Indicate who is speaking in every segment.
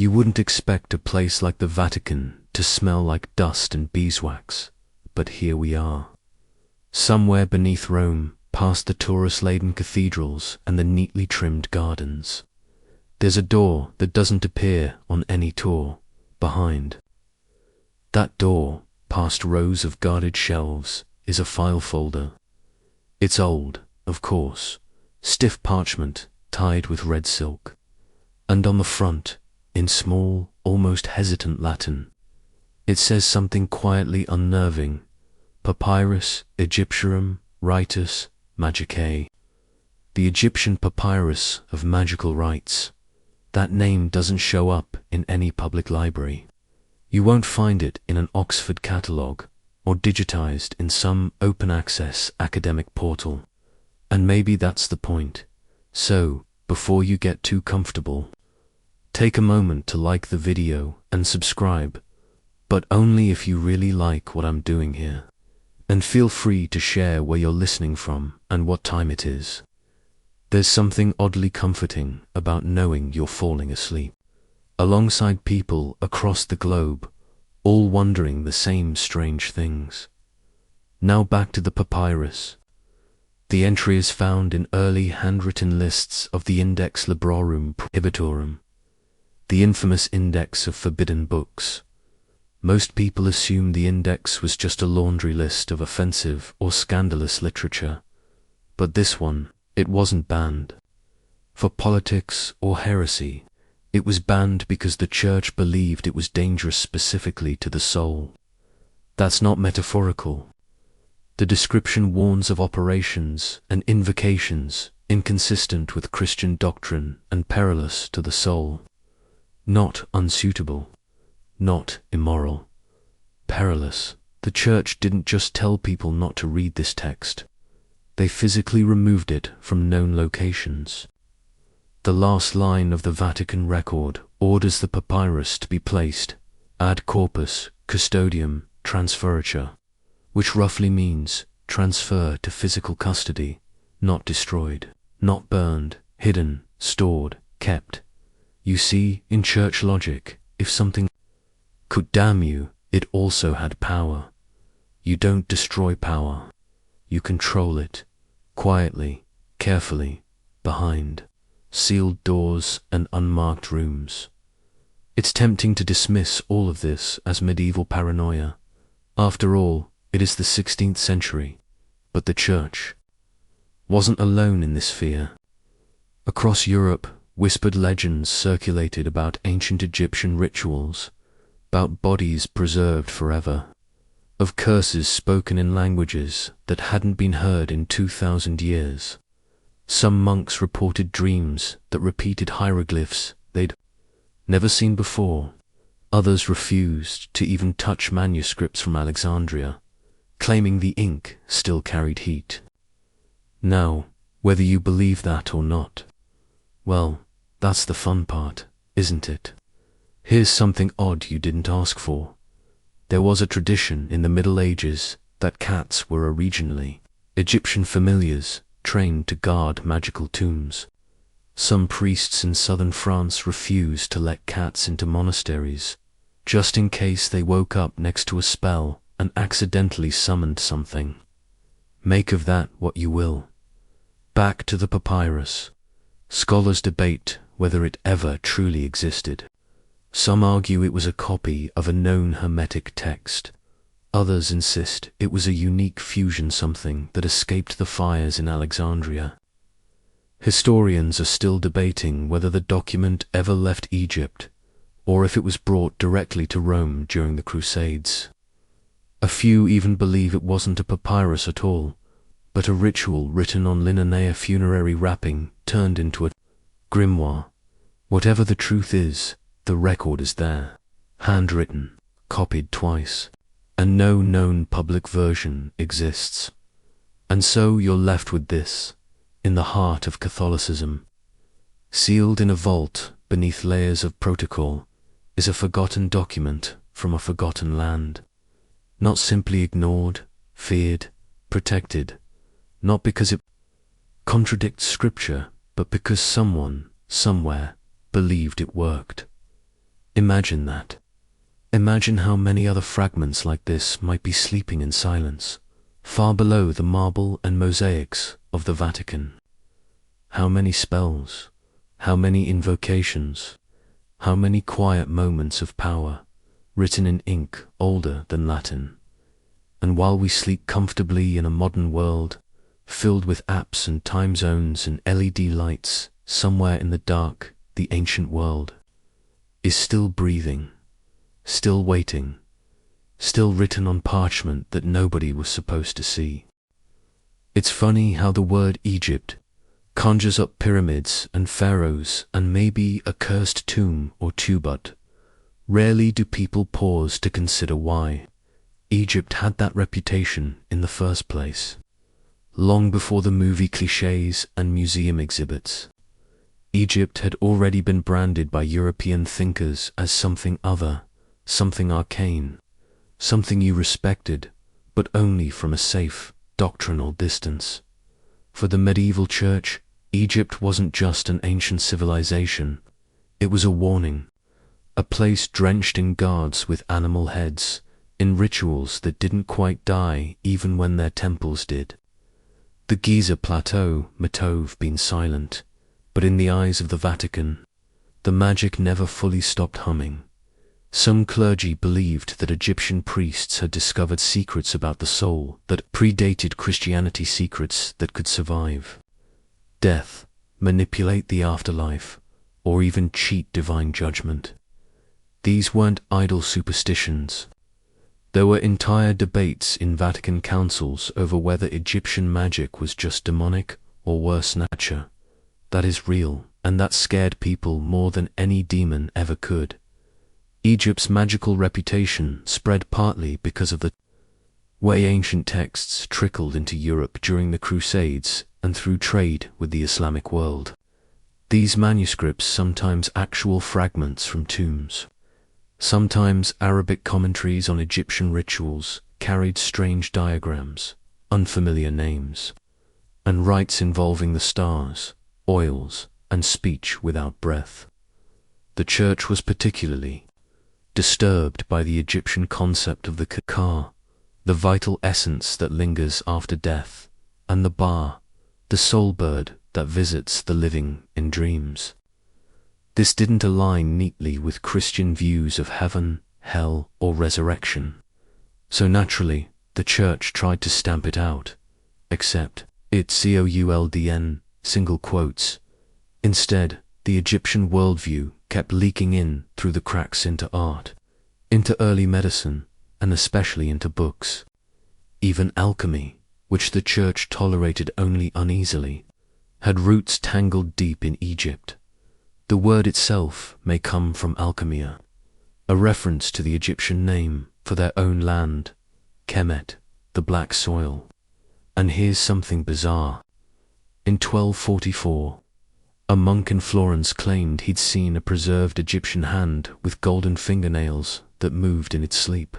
Speaker 1: You wouldn't expect a place like the Vatican to smell like dust and beeswax, but here we are. Somewhere beneath Rome, past the tourist-laden cathedrals and the neatly trimmed gardens. There's a door that doesn't appear on any tour, behind. That door, past rows of guarded shelves, is a file folder. It's old, of course, stiff parchment tied with red silk. And on the front, in small, almost hesitant Latin, it says something quietly unnerving: Papyrus Egyptiarum Ritus Magicae. The Egyptian papyrus of magical rites. That name doesn't show up in any public library. You won't find it in an Oxford catalogue or digitized in some open-access academic portal. And maybe that's the point. So, before you get too comfortable, take a moment to like the video and subscribe, but only if you really like what I'm doing here. And feel free to share where you're listening from and what time it is. There's something oddly comforting about knowing you're falling asleep, alongside people across the globe, all wondering the same strange things. Now back to the papyrus. The entry is found in early handwritten lists of the Index Librorum Prohibitorum, the infamous index of forbidden books. Most people assume the index was just a laundry list of offensive or scandalous literature, but this one, it wasn't banned for politics or heresy. It was banned because the Church believed it was dangerous specifically to the soul. That's not metaphorical. The description warns of operations and invocations inconsistent with Christian doctrine and perilous to the soul. Not unsuitable, not immoral, perilous. The Church didn't just tell people not to read this text. They physically removed it from known locations. The last line of the Vatican record orders the papyrus to be placed ad corpus custodiam transferitur, which roughly means transfer to physical custody, not destroyed, not burned, hidden, stored, kept. You see, in church logic, if something could damn you, it also had power. You don't destroy power. You control it, quietly, carefully, behind sealed doors and unmarked rooms. It's tempting to dismiss all of this as medieval paranoia. After all, it is the 16th century, but the Church wasn't alone in this fear. Across Europe, whispered legends circulated about ancient Egyptian rituals, about bodies preserved forever, of curses spoken in languages that hadn't been heard in 2,000 years. Some monks reported dreams that repeated hieroglyphs they'd never seen before. Others refused to even touch manuscripts from Alexandria, claiming the ink still carried heat. Now, whether you believe that or not, well, that's the fun part, isn't it? Here's something odd you didn't ask for. There was a tradition in the Middle Ages that cats were originally Egyptian familiars trained to guard magical tombs. Some priests in southern France refused to let cats into monasteries, just in case they woke up next to a spell and accidentally summoned something. Make of that what you will. Back to the papyrus. Scholars debate whether it ever truly existed. Some argue it was a copy of a known Hermetic text. Others insist it was a unique fusion, something that escaped the fires in Alexandria. Historians are still debating whether the document ever left Egypt, or if it was brought directly to Rome during the Crusades. A few even believe it wasn't a papyrus at all, but a ritual written on linoleum funerary wrapping turned into a grimoire. Whatever the truth is, the record is there, handwritten, copied twice, and no known public version exists. And so you're left with this, in the heart of Catholicism. Sealed in a vault beneath layers of protocol is a forgotten document from a forgotten land. Not simply ignored, feared, protected, not because it contradicts scripture, but because someone, somewhere, believed it worked. Imagine that. Imagine how many other fragments like this might be sleeping in silence, far below the marble and mosaics of the Vatican. How many spells, how many invocations, how many quiet moments of power, written in ink older than Latin. And while we sleep comfortably in a modern world, filled with apps and time zones and LED lights, somewhere in the dark, the ancient world is still breathing, still waiting, still written on parchment that nobody was supposed to see. It's funny how the word Egypt conjures up pyramids and pharaohs and maybe a cursed tomb or two, but rarely do people pause to consider why Egypt had that reputation in the first place. Long before the movie clichés and museum exhibits, Egypt had already been branded by European thinkers as something other, something arcane, something you respected, but only from a safe, doctrinal distance. For the medieval church, Egypt wasn't just an ancient civilization, it was a warning, a place drenched in gods with animal heads, in rituals that didn't quite die even when their temples did. The Giza plateau might have been silent, but in the eyes of the Vatican, the magic never fully stopped humming. Some clergy believed that Egyptian priests had discovered secrets about the soul that predated Christianity, secrets that could survive death, manipulate the afterlife, or even cheat divine judgment. These weren't idle superstitions. There were entire debates in Vatican councils over whether Egyptian magic was just demonic or worse nature. That is real, and that scared people more than any demon ever could. Egypt's magical reputation spread partly because of the way ancient texts trickled into Europe during the Crusades and through trade with the Islamic world. These manuscripts, sometimes actual fragments from tombs, sometimes Arabic commentaries on Egyptian rituals, carried strange diagrams, unfamiliar names, and rites involving the stars, oils, and speech without breath. The church was particularly disturbed by the Egyptian concept of the ka, the vital essence that lingers after death, and the ba, the soul bird that visits the living in dreams. This didn't align neatly with Christian views of heaven, hell, or resurrection. So naturally, the church tried to stamp it out, except it COULDN, single quotes. Instead, the Egyptian worldview kept leaking in through the cracks into art, into early medicine, and especially into books. Even alchemy, which the church tolerated only uneasily, had roots tangled deep in Egypt. The word itself may come from alchemia, a reference to the Egyptian name for their own land, Kemet, the black soil. And here's something bizarre. In 1244, a monk in Florence claimed he'd seen a preserved Egyptian hand with golden fingernails that moved in its sleep.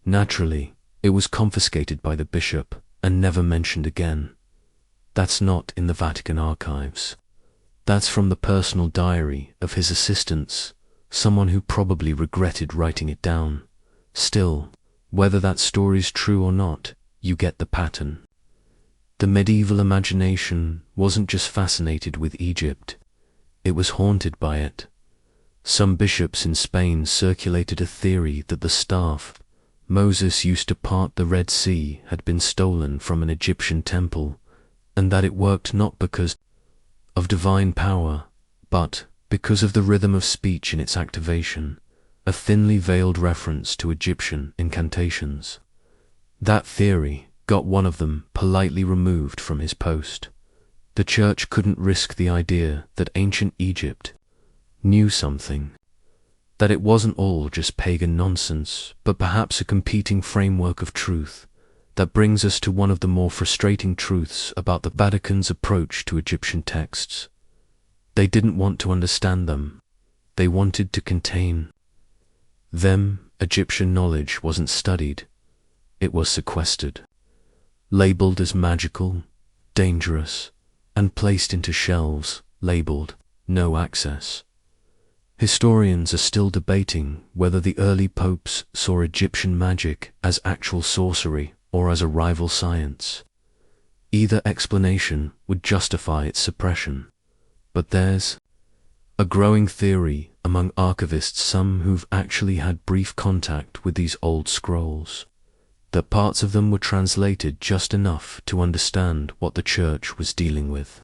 Speaker 1: Naturally, it was confiscated by the bishop and never mentioned again. That's not in the Vatican archives. That's from the personal diary of his assistants, someone who probably regretted writing it down. Still, whether that story's true or not, you get the pattern. The medieval imagination wasn't just fascinated with Egypt, it was haunted by it. Some bishops in Spain circulated a theory that the staff Moses used to part the Red Sea had been stolen from an Egyptian temple, and that it worked not because of divine power, but because of the rhythm of speech in its activation, a thinly veiled reference to Egyptian incantations. That theory got one of them politely removed from his post. The church couldn't risk the idea that ancient Egypt knew something, that it wasn't all just pagan nonsense, but perhaps a competing framework of truth. That brings us to one of the more frustrating truths about the Vatican's approach to Egyptian texts. They didn't want to understand them, they wanted to contain them. Egyptian knowledge wasn't studied, it was sequestered, labeled as magical, dangerous, and placed into shelves labeled no access. Historians are still debating whether the early popes saw Egyptian magic as actual sorcery or as a rival science. Either explanation would justify its suppression, but there's a growing theory among archivists, some who've actually had brief contact with these old scrolls, that parts of them were translated just enough to understand what the church was dealing with,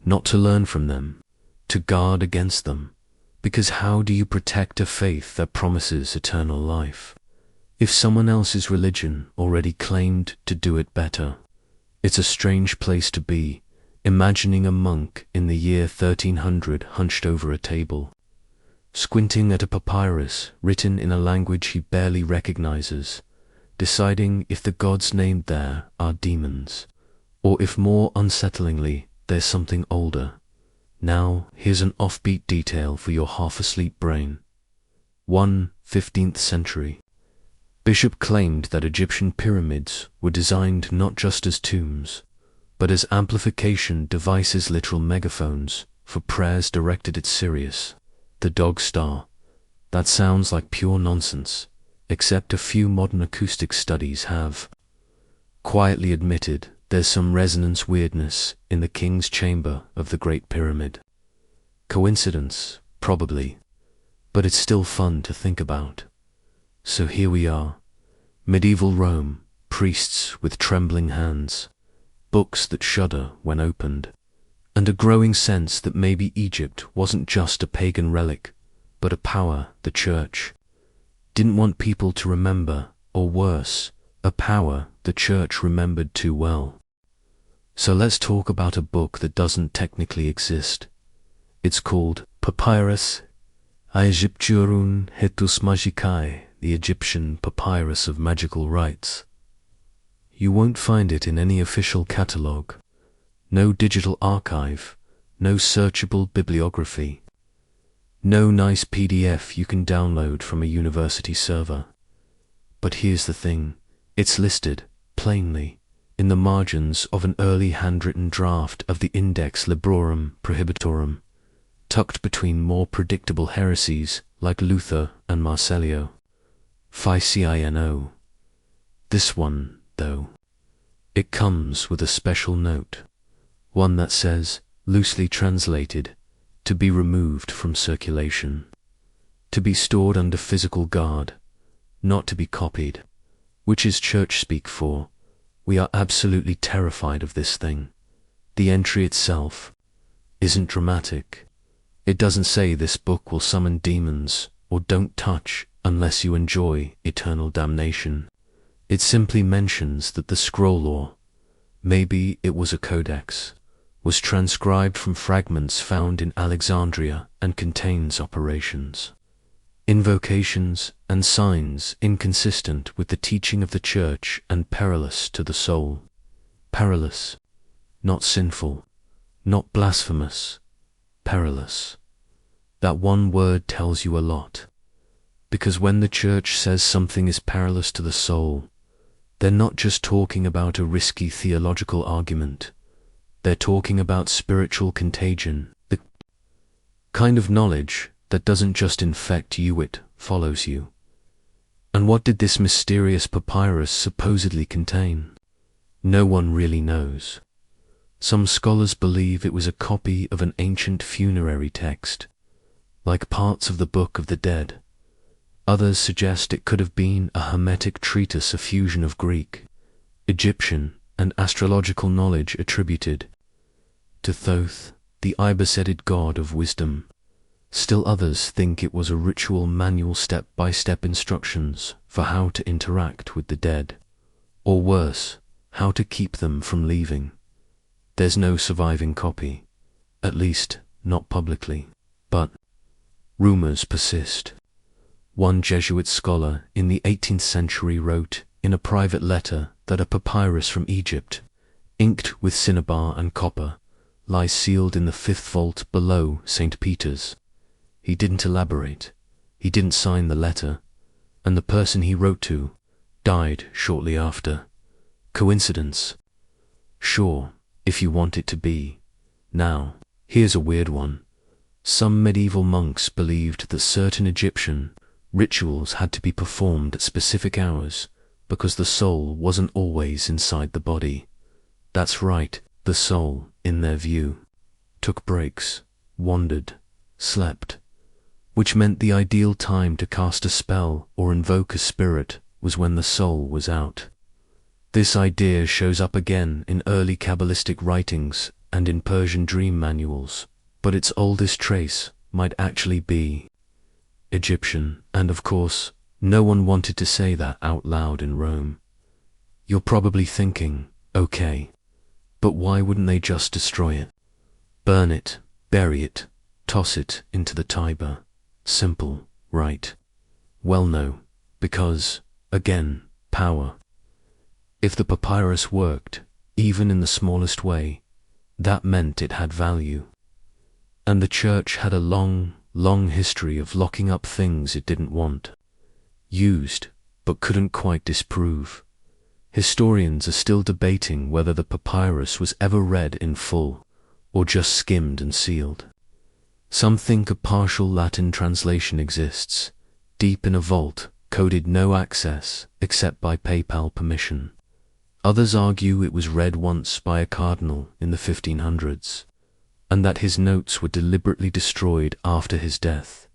Speaker 1: not to learn from them, to guard against them, because how do you protect a faith that promises eternal life if someone else's religion already claimed to do it better? It's a strange place to be, imagining a monk in the year 1300 hunched over a table, squinting at a papyrus written in a language he barely recognizes, deciding if the gods named there are demons, or if more unsettlingly there's something older. Now, here's an offbeat detail for your half-asleep brain. 15th century. Bishop claimed that Egyptian pyramids were designed not just as tombs, but as amplification devices, literal megaphones, for prayers directed at Sirius, the dog star. That sounds like pure nonsense, except a few modern acoustic studies have quietly admitted there's some resonance weirdness in the king's chamber of the Great Pyramid. Coincidence? Probably. But it's still fun to think about. So here we are. Medieval Rome, priests with trembling hands, books that shudder when opened, and a growing sense that maybe Egypt wasn't just a pagan relic, but a power the church didn't want people to remember, or worse, a power the church remembered too well. So let's talk about a book that doesn't technically exist. It's called Papyrus Aegyptiorun Hetus Magicae, the Egyptian Papyrus of Magical Rites. You won't find it in any official catalogue, no digital archive, no searchable bibliography, no nice PDF you can download from a university server. But here's the thing, it's listed, plainly, in the margins of an early handwritten draft of the Index Librorum Prohibitorum, tucked between more predictable heresies like Luther and Marsilio. Ficino. This one, though, it comes with a special note, one that says, loosely translated, to be removed from circulation, to be stored under physical guard, not to be copied, which is church speak for, we are absolutely terrified of this thing. The entry itself isn't dramatic. It doesn't say this book will summon demons or don't touch unless you enjoy eternal damnation. It simply mentions that the scroll, or maybe it was a codex, was transcribed from fragments found in Alexandria and contains operations, invocations, and signs inconsistent with the teaching of the church and perilous to the soul. Perilous, not sinful, not blasphemous, perilous. That one word tells you a lot, because when the church says something is perilous to the soul, they're not just talking about a risky theological argument. They're talking about spiritual contagion, the kind of knowledge that doesn't just infect you, it follows you. And what did this mysterious papyrus supposedly contain? No one really knows. Some scholars believe it was a copy of an ancient funerary text, like parts of the Book of the Dead. Others suggest it could have been a Hermetic treatise, a fusion of Greek, Egyptian, and astrological knowledge attributed to Thoth, the ibis-headed god of wisdom. Still others think it was a ritual manual, step-by-step instructions for how to interact with the dead, or worse, how to keep them from leaving. There's no surviving copy, at least not publicly, but rumors persist. One Jesuit scholar in the 18th century wrote in a private letter that a papyrus from Egypt, inked with cinnabar and copper, lies sealed in the 5th vault below St. Peter's. He didn't elaborate, he didn't sign the letter, and the person he wrote to died shortly after. Coincidence? Sure, if you want it to be. Now, here's a weird one. Some medieval monks believed that certain Egyptian rituals had to be performed at specific hours because the soul wasn't always inside the body. That's right, the soul, in their view, took breaks, wandered, slept, which meant the ideal time to cast a spell or invoke a spirit was when the soul was out. This idea shows up again in early Kabbalistic writings and in Persian dream manuals, but its oldest trace might actually be Egyptian, and of course, no one wanted to say that out loud in Rome. You're probably thinking, okay, but why wouldn't they just destroy it? Burn it, bury it, toss it into the Tiber. Simple, right? Well, no, because, again, power. If the papyrus worked, even in the smallest way, that meant it had value. And the church had a long, long history of locking up things it didn't want, used, but couldn't quite disprove. Historians are still debating whether the papyrus was ever read in full, or just skimmed and sealed. Some think a partial Latin translation exists, deep in a vault, coded no access except by PayPal permission. Others argue it was read once by a cardinal in the 1500s, and that his notes were deliberately destroyed after his death.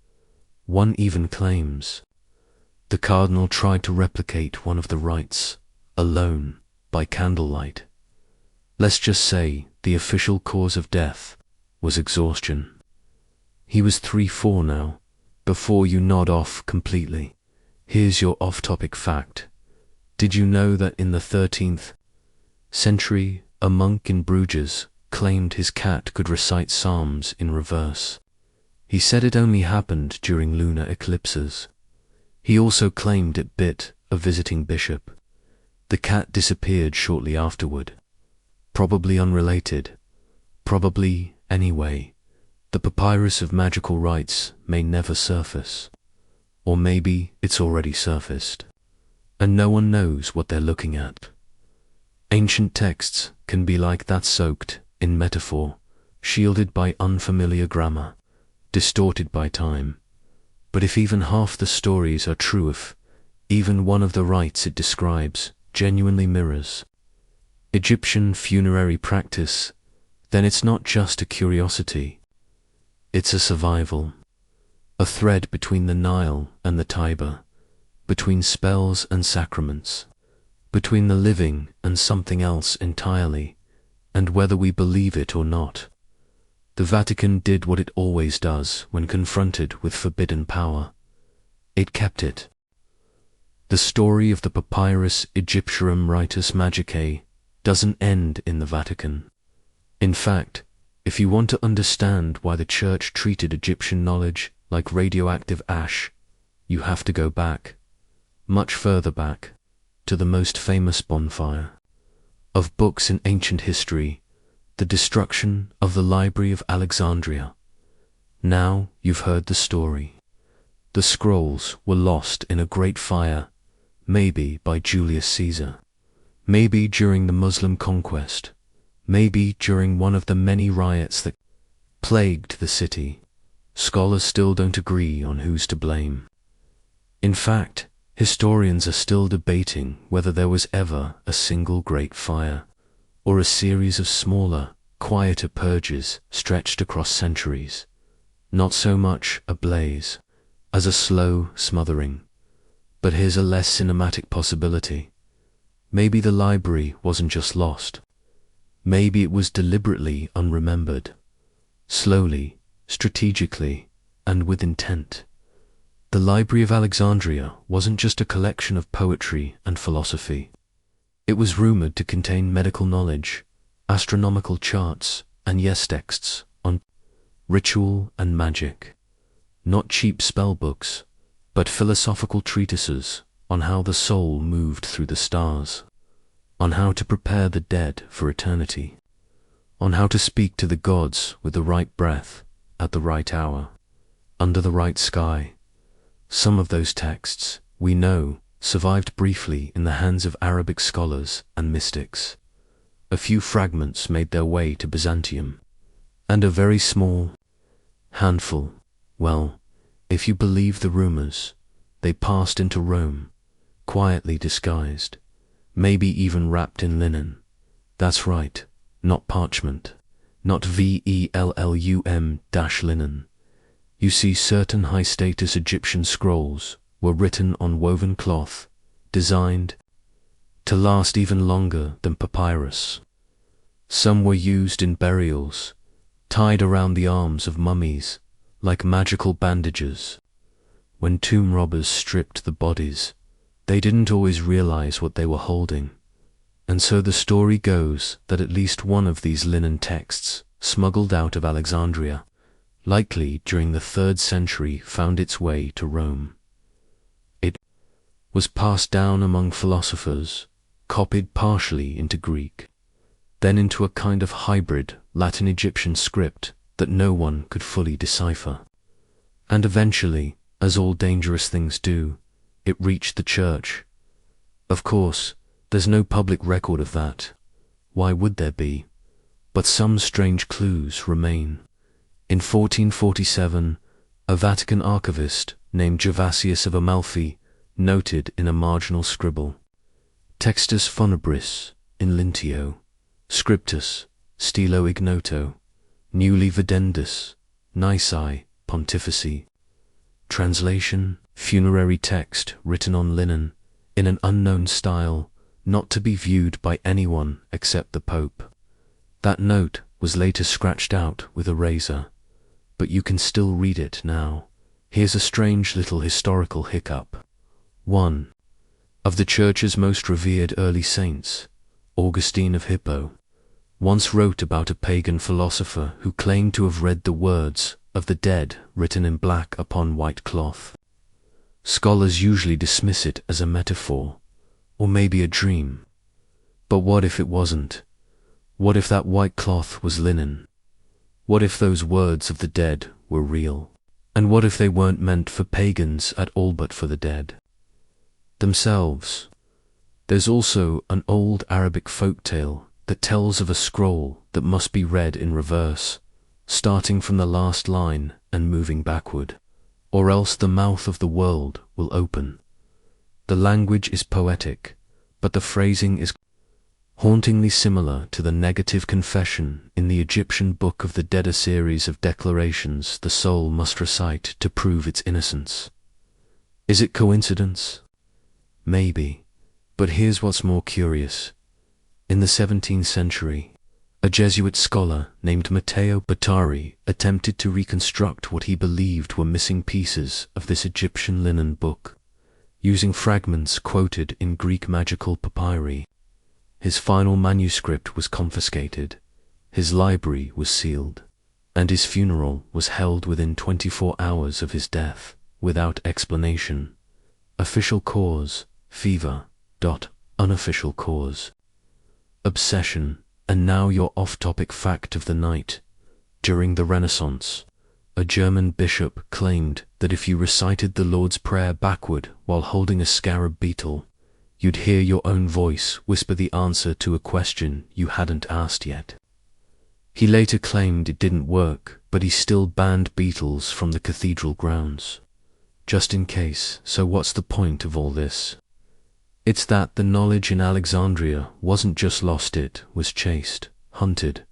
Speaker 1: One even claims the cardinal tried to replicate one of the rites, alone, by candlelight. Let's just say the official cause of death was exhaustion. He was 3-4 now. Before you nod off completely, here's your off-topic fact. Did you know that in the 13th century, a monk in Bruges claimed his cat could recite psalms in reverse? He said it only happened during lunar eclipses. He also claimed it bit a visiting bishop. The cat disappeared shortly afterward. Probably unrelated. Probably, anyway, the papyrus of magical rites may never surface. Or maybe it's already surfaced, and no one knows what they're looking at. Ancient texts can be like that, soaked in metaphor, shielded by unfamiliar grammar, distorted by time. But if even half the stories are true, if even one of the rites it describes genuinely mirrors Egyptian funerary practice, then it's not just a curiosity. It's a survival, a thread between the Nile and the Tiber, between spells and sacraments, between the living and something else entirely, and whether we believe it or not. The Vatican did what it always does when confronted with forbidden power. It kept it. The story of the Papyrus Egyptiarum Ritus Magicae doesn't end in the Vatican. In fact, if you want to understand why the Church treated Egyptian knowledge like radioactive ash, you have to go back, much further back, to the most famous bonfire of books in ancient history, the destruction of the Library of Alexandria. Now you've heard the story. The scrolls were lost in a great fire, maybe by Julius Caesar, maybe during the Muslim conquest, maybe during one of the many riots that plagued the city. Scholars still don't agree on who's to blame. In fact, historians are still debating whether there was ever a single great fire, or a series of smaller, quieter purges stretched across centuries. Not so much a blaze as a slow smothering. But here's a less cinematic possibility. Maybe the library wasn't just lost. Maybe it was deliberately unremembered. Slowly, strategically, and with intent. The Library of Alexandria wasn't just a collection of poetry and philosophy. It was rumored to contain medical knowledge, astronomical charts, and yes, texts on ritual and magic. Not cheap spell books, but philosophical treatises on how the soul moved through the stars, on how to prepare the dead for eternity, on how to speak to the gods with the right breath, at the right hour, under the right sky. Some of those texts, we know, survived briefly in the hands of Arabic scholars and mystics. A few fragments made their way to Byzantium, and a very small Handful. Well, if you believe the rumors, they passed into Rome, quietly disguised, maybe even wrapped in linen. That's right, not parchment, not VELLUM-linen. You see, certain high-status Egyptian scrolls were written on woven cloth, designed to last even longer than papyrus. Some were used in burials, tied around the arms of mummies, like magical bandages. When tomb robbers stripped the bodies, they didn't always realize what they were holding. And so the story goes that at least one of these linen texts, smuggled out of Alexandria, likely during the 3rd century, found its way to Rome. It was passed down among philosophers, copied partially into Greek, then into a kind of hybrid Latin-Egyptian script that no one could fully decipher. And eventually, as all dangerous things do, it reached the church. Of course, there's no public record of that. Why would there be? But some strange clues remain. In 1447, a Vatican archivist named Gervasius of Amalfi noted in a marginal scribble, "Textus funebris in lintio, scriptus, stilo ignoto, newly videndus, nisi pontifici." Translation: funerary text written on linen, in an unknown style, not to be viewed by anyone except the Pope. That note was later scratched out with a razor, but you can still read it now. Here's a strange little historical hiccup. One of the Church's most revered early saints, Augustine of Hippo, once wrote about a pagan philosopher who claimed to have read the words of the dead written in black upon white cloth. Scholars usually dismiss it as a metaphor, or maybe a dream. But what if it wasn't? What if that white cloth was linen? What if those words of the dead were real? And what if they weren't meant for pagans at all but for the dead themselves? There's also an old Arabic folk tale that tells of a scroll that must be read in reverse, starting from the last line and moving backward, or else the mouth of the world will open. The language is poetic, but the phrasing is hauntingly similar to the negative confession in the Egyptian Book of the Dead, a series of declarations the soul must recite to prove its innocence. Is it coincidence? Maybe, but here's what's more curious. In the 17th century, a Jesuit scholar named Matteo Battari attempted to reconstruct what he believed were missing pieces of this Egyptian linen book, using fragments quoted in Greek magical papyri. His final manuscript was confiscated, his library was sealed, and his funeral was held within 24 hours of his death, without explanation. Official cause: fever. Unofficial cause: obsession. And now your off-topic fact of the night. During the Renaissance, a German bishop claimed that if you recited the Lord's Prayer backward while holding a scarab beetle, you'd hear your own voice whisper the answer to a question you hadn't asked yet. He later claimed it didn't work, but he still banned beetles from the cathedral grounds, just in case. So what's the point of all this? It's that the knowledge in Alexandria wasn't just lost, it was chased, hunted,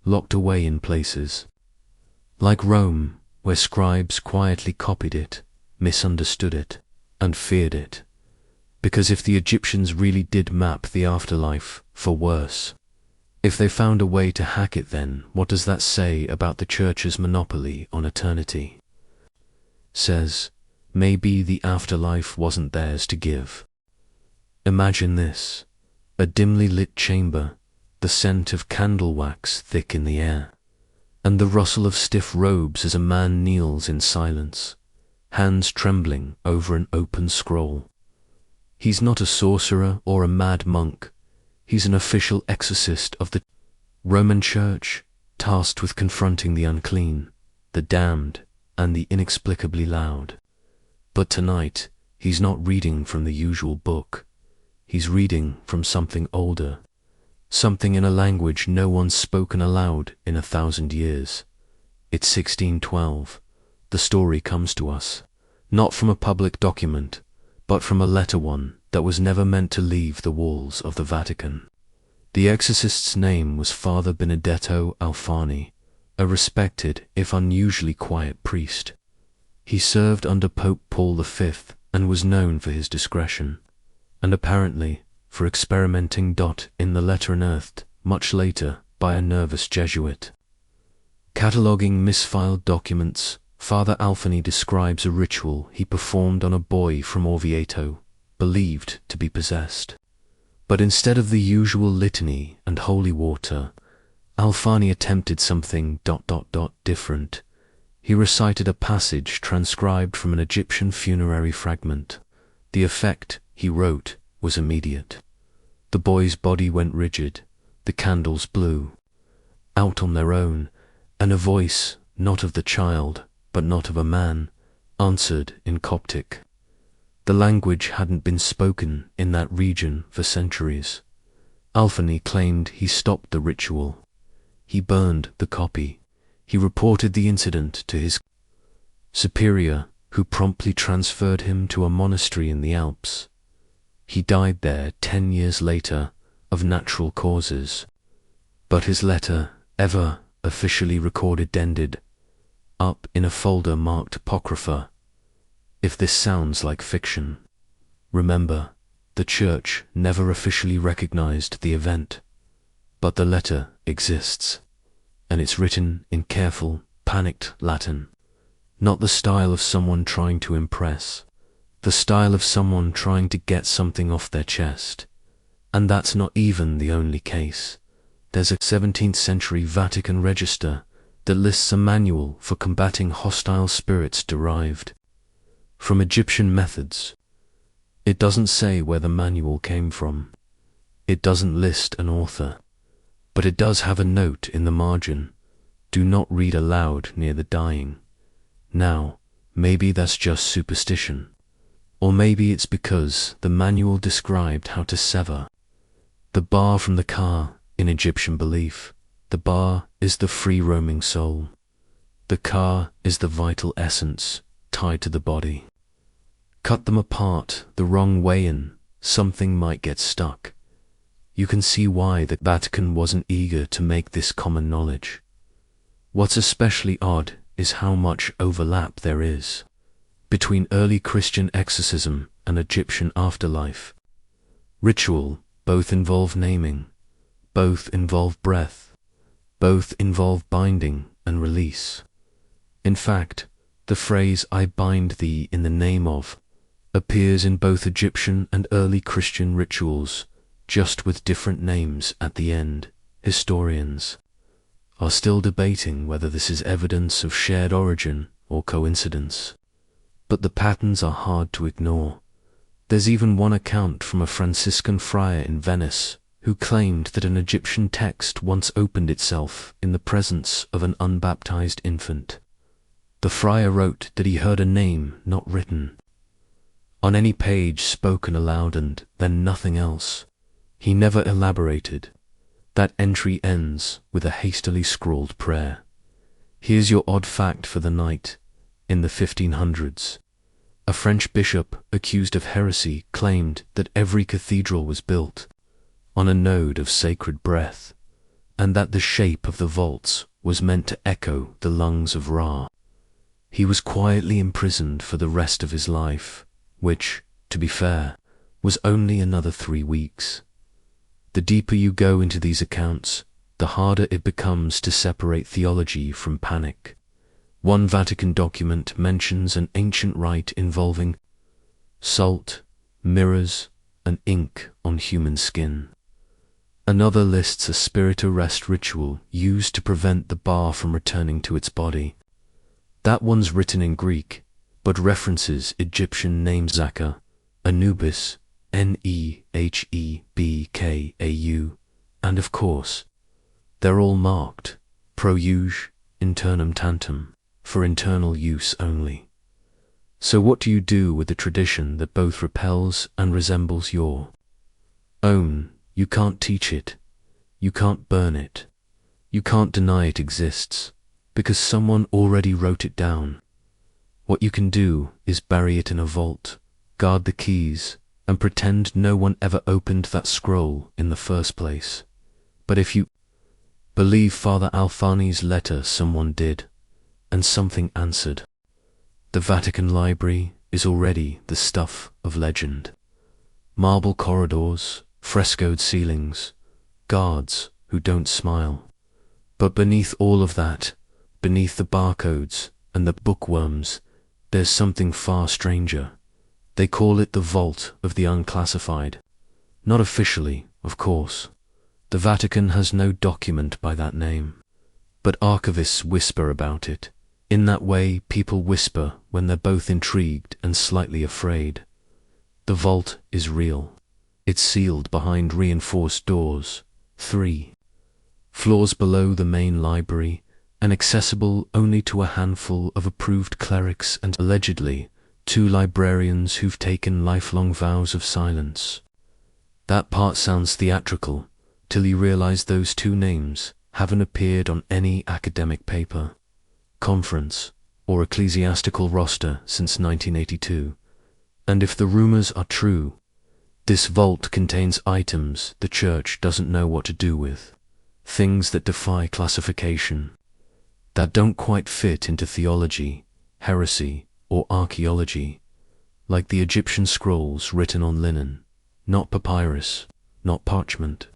Speaker 1: locked away in places like Rome, where scribes quietly copied it, misunderstood it, and feared it. Because if the Egyptians really did map the afterlife for worse, if they found a way to hack it, then what does that say about the Church's monopoly on eternity? Says, maybe the afterlife wasn't theirs to give. Imagine this: a dimly lit chamber, the scent of candle wax thick in the air, and the rustle of stiff robes as a man kneels in silence, hands trembling over an open scroll. He's not a sorcerer or a mad monk. He's an official exorcist of the Roman Church, tasked with confronting the unclean, the damned, and the inexplicably loud. But tonight, he's not reading from the usual book. He's reading from something older, something in a language no one's spoken aloud in 1,000 years. It's 1612. The story comes to us, not from a public document, but from a letter one that was never meant to leave the walls of the Vatican. The exorcist's name was Father Benedetto Alfani, a respected, if unusually quiet priest. He served under Pope Paul V and was known for his discretion, and apparently for experimenting. In the letter unearthed much later by a nervous Jesuit. Cataloguing misfiled documents, Father Alfani describes a ritual he performed on a boy from Orvieto, believed to be possessed. But instead of the usual litany and holy water, Alfani attempted something different. He recited a passage transcribed from an Egyptian funerary fragment. The effect, he wrote, was immediate. The boy's body went rigid, the candles blew out on their own, and a voice, not of the child, but not of a man, answered in Coptic. The language hadn't been spoken in that region for centuries. Alfani claimed he stopped the ritual. He burned the copy. He reported the incident to his superior, who promptly transferred him to a monastery in the Alps. He died there 10 years later of natural causes. But his letter, ever officially recorded, ended up in a folder marked Apocrypha. If this sounds like fiction, remember, the Church never officially recognized the event, but the letter exists, and it's written in careful, panicked Latin, not the style of someone trying to impress, the style of someone trying to get something off their chest. And that's not even the only case. There's a 17th century Vatican register that lists a manual for combating hostile spirits derived from Egyptian methods. It doesn't say where the manual came from. It doesn't list an author. But it does have a note in the margin: do not read aloud near the dying. Now, maybe that's just superstition. Or maybe it's because the manual described how to sever the bar from the car. In Egyptian belief, the bar is the free-roaming soul. The car is the vital essence tied to the body. Cut them apart the wrong way and something might get stuck. You can see why the Vatican wasn't eager to make this common knowledge. What's especially odd is how much overlap there is between early Christian exorcism and Egyptian afterlife. Ritual both involve naming, both involve breath, both involve binding and release. In fact, the phrase "I bind thee in the name of" appears in both Egyptian and early Christian rituals, just with different names at the end. Historians are still debating whether this is evidence of shared origin or coincidence, but the patterns are hard to ignore. There's even one account from a Franciscan friar in Venice who claimed that an Egyptian text once opened itself in the presence of an unbaptized infant. The friar wrote that he heard a name not written on any page spoken aloud and then nothing else. He never elaborated. That entry ends with a hastily scrawled prayer. Here's your odd fact for the night. In the 1500s, a French bishop accused of heresy claimed that every cathedral was built on a node of sacred breath, and that the shape of the vaults was meant to echo the lungs of Ra. He was quietly imprisoned for the rest of his life, which, to be fair, was only another 3 weeks. The deeper you go into these accounts, the harder it becomes to separate theology from panic. One Vatican document mentions an ancient rite involving salt, mirrors, and ink on human skin. Another lists a spirit arrest ritual used to prevent the bar from returning to its body. That one's written in Greek, but references Egyptian names Zaka, Anubis, Nehebkau, and of course, they're all marked pro uge internum tantum, for internal use only. So what do you do with the tradition that both repels and resembles your own? You can't teach it. You can't burn it. You can't deny it exists. because someone already wrote it down. What you can do is bury it in a vault, guard the keys, and pretend no one ever opened that scroll in the first place. But if you believe Father Alfani's letter, someone did, and something answered. The Vatican Library is already the stuff of legend. Marble corridors, frescoed ceilings, guards who don't smile. But beneath all of that, beneath the barcodes and the bookworms, there's something far stranger. They call it the Vault of the Unclassified. Not officially, of course. The Vatican has no document by that name. But archivists whisper about it. In that way people whisper when they're both intrigued and slightly afraid. The vault is real. It's sealed behind reinforced doors, 3 floors below the main library, and accessible only to a handful of approved clerics and allegedly 2 librarians who've taken lifelong vows of silence. That part sounds theatrical, till you realize those 2 names haven't appeared on any academic paper, conference, or ecclesiastical roster since 1982. And if the rumors are true, this vault contains items the church doesn't know what to do with, things that defy classification, that don't quite fit into theology, heresy, or archaeology, like the Egyptian scrolls written on linen, not papyrus, not parchment,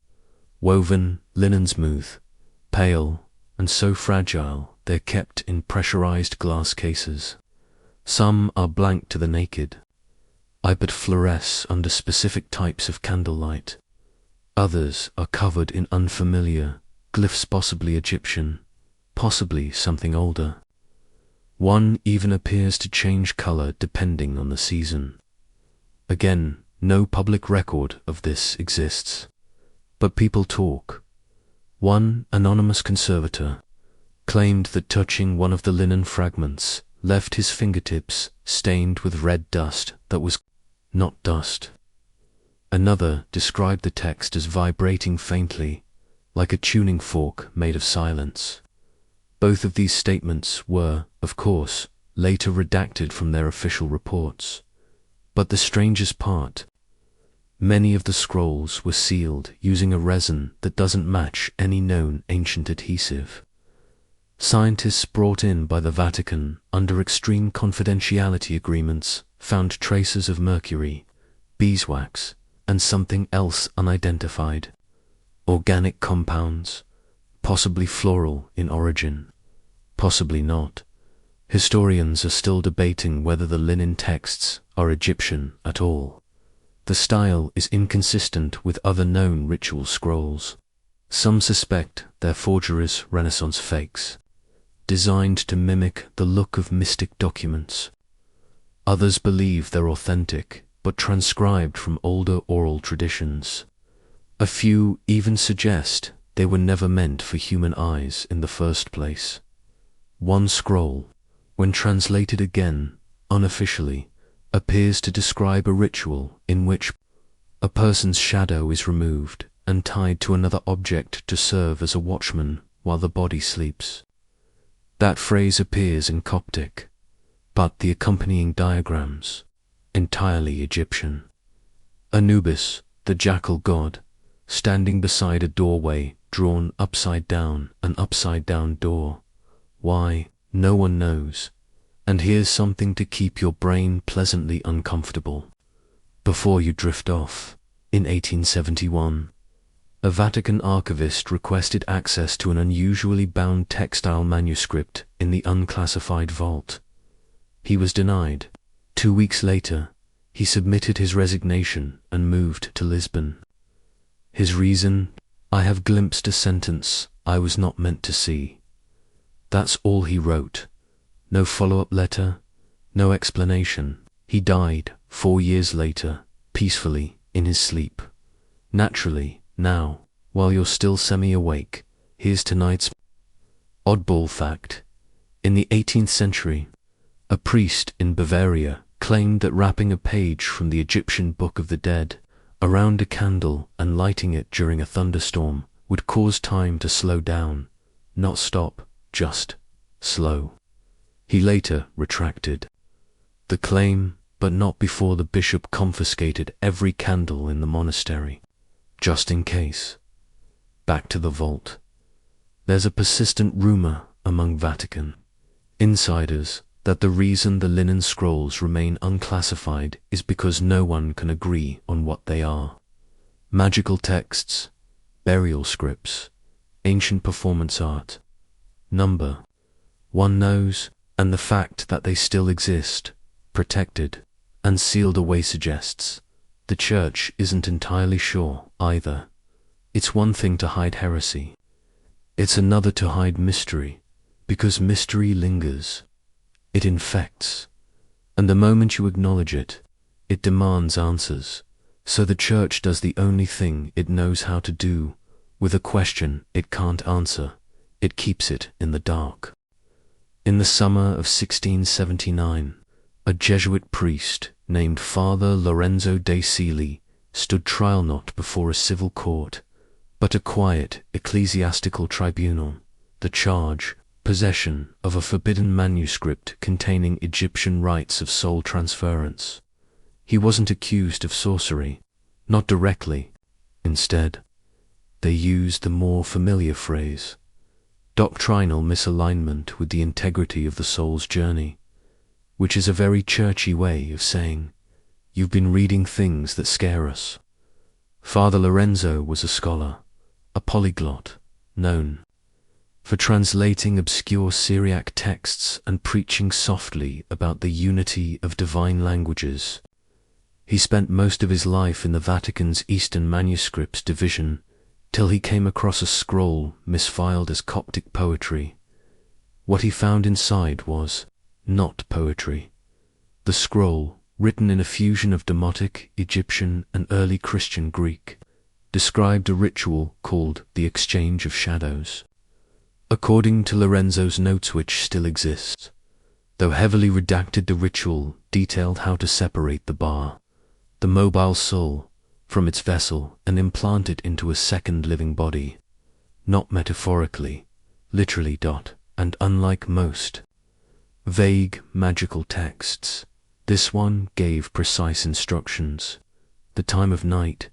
Speaker 1: woven linen smooth, pale, and so fragile they're kept in pressurized glass cases. Some are blank to the naked, but fluoresce under specific types of candlelight. Others are covered in unfamiliar glyphs, possibly Egyptian, possibly something older. One even appears to change color depending on the season. Again, no public record of this exists. But people talk. One anonymous conservator claimed that touching one of the linen fragments left his fingertips stained with red dust that was not dust. Another described the text as vibrating faintly, like a tuning fork made of silence. Both of these statements were, of course, later redacted from their official reports. But the strangest part, many of the scrolls were sealed using a resin that doesn't match any known ancient adhesive. Scientists brought in by the Vatican under extreme confidentiality agreements found traces of mercury, beeswax, and something else unidentified. Organic compounds, possibly floral in origin, possibly not. Historians are still debating whether the linen texts are Egyptian at all. The style is inconsistent with other known ritual scrolls. Some suspect they're forgeries, Renaissance fakes, designed to mimic the look of mystic documents. Others believe they're authentic, but transcribed from older oral traditions. A few even suggest they were never meant for human eyes in the first place. One scroll, when translated again, unofficially, appears to describe a ritual in which a person's shadow is removed and tied to another object to serve as a watchman while the body sleeps. That phrase appears in Coptic, but the accompanying diagrams, entirely Egyptian. Anubis, the jackal god, standing beside a doorway drawn upside down, an upside-down door. Why, no one knows. And here's something to keep your brain pleasantly uncomfortable. Before you drift off, in 1871, a Vatican archivist requested access to an unusually bound textile manuscript in the unclassified vault. He was denied. 2 weeks later, he submitted his resignation and moved to Lisbon. His reason? I have glimpsed a sentence I was not meant to see. That's all he wrote. No follow-up letter, no explanation. He died 4 years later, peacefully, in his sleep. Naturally, now, while you're still semi-awake, here's tonight's oddball fact. In the 18th century, a priest in Bavaria claimed that wrapping a page from the Egyptian Book of the Dead around a candle and lighting it during a thunderstorm would cause time to slow down, not stop, just slow. He later retracted the claim, but not before the bishop confiscated every candle in the monastery, just in case. Back to the vault. There's a persistent rumor among Vatican insiders that the reason the linen scrolls remain unclassified is because no one can agree on what they are. Magical texts, burial scripts, ancient performance art. Number one knows, and the fact that they still exist, protected and sealed away, suggests the church isn't entirely sure either. It's one thing to hide heresy. It's another to hide mystery, because mystery lingers. It infects, and the moment you acknowledge it, it demands answers. So the church does the only thing it knows how to do with a question it can't answer. It keeps it in the dark. In the summer of 1679, a Jesuit priest named Father Lorenzo de Sili stood trial not before a civil court, but a quiet ecclesiastical tribunal. The charge: possession of a forbidden manuscript containing Egyptian rites of soul transference. He wasn't accused of sorcery, not directly. Instead, they used the more familiar phrase: doctrinal misalignment with the integrity of the soul's journey, which is a very churchy way of saying, you've been reading things that scare us. Father Lorenzo was a scholar, a polyglot, known for translating obscure Syriac texts and preaching softly about the unity of divine languages. He spent most of his life in the Vatican's Eastern Manuscripts Division, till he came across a scroll misfiled as Coptic poetry. What he found inside was not poetry. The scroll, written in a fusion of Demotic, Egyptian, and early Christian Greek, described a ritual called the Exchange of Shadows. According to Lorenzo's notes, which still exist, though heavily redacted, the ritual detailed how to separate the bar, the mobile soul, from its vessel and implant it into a second living body. Not metaphorically, literally. And unlike most vague magical texts, this one gave precise instructions: the time of night,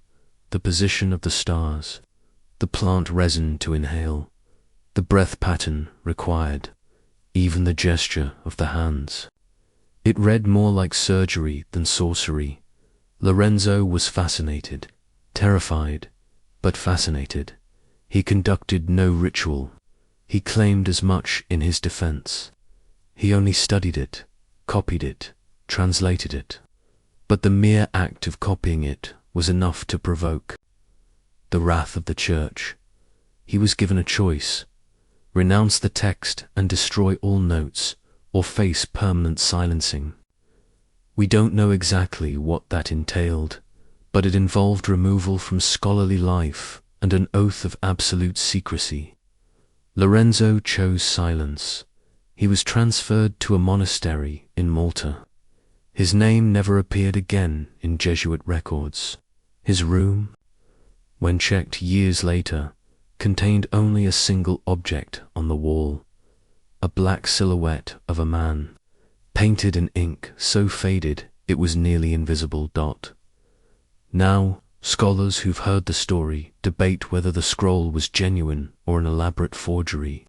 Speaker 1: the position of the stars, the plant resin to inhale, the breath pattern required, even the gesture of the hands. It read more like surgery than sorcery. Lorenzo was fascinated, terrified, but fascinated. He conducted no ritual. He claimed as much in his defense. He only studied it, copied it, translated it. But the mere act of copying it was enough to provoke the wrath of the church. He was given a choice: renounce the text and destroy all notes, or face permanent silencing. We don't know exactly what that entailed, but it involved removal from scholarly life and an oath of absolute secrecy. Lorenzo chose silence. He was transferred to a monastery in Malta. His name never appeared again in Jesuit records. His room, when checked years later, contained only a single object on the wall: a black silhouette of a man, painted in ink so faded it was nearly invisible. Now, scholars who've heard the story debate whether the scroll was genuine or an elaborate forgery.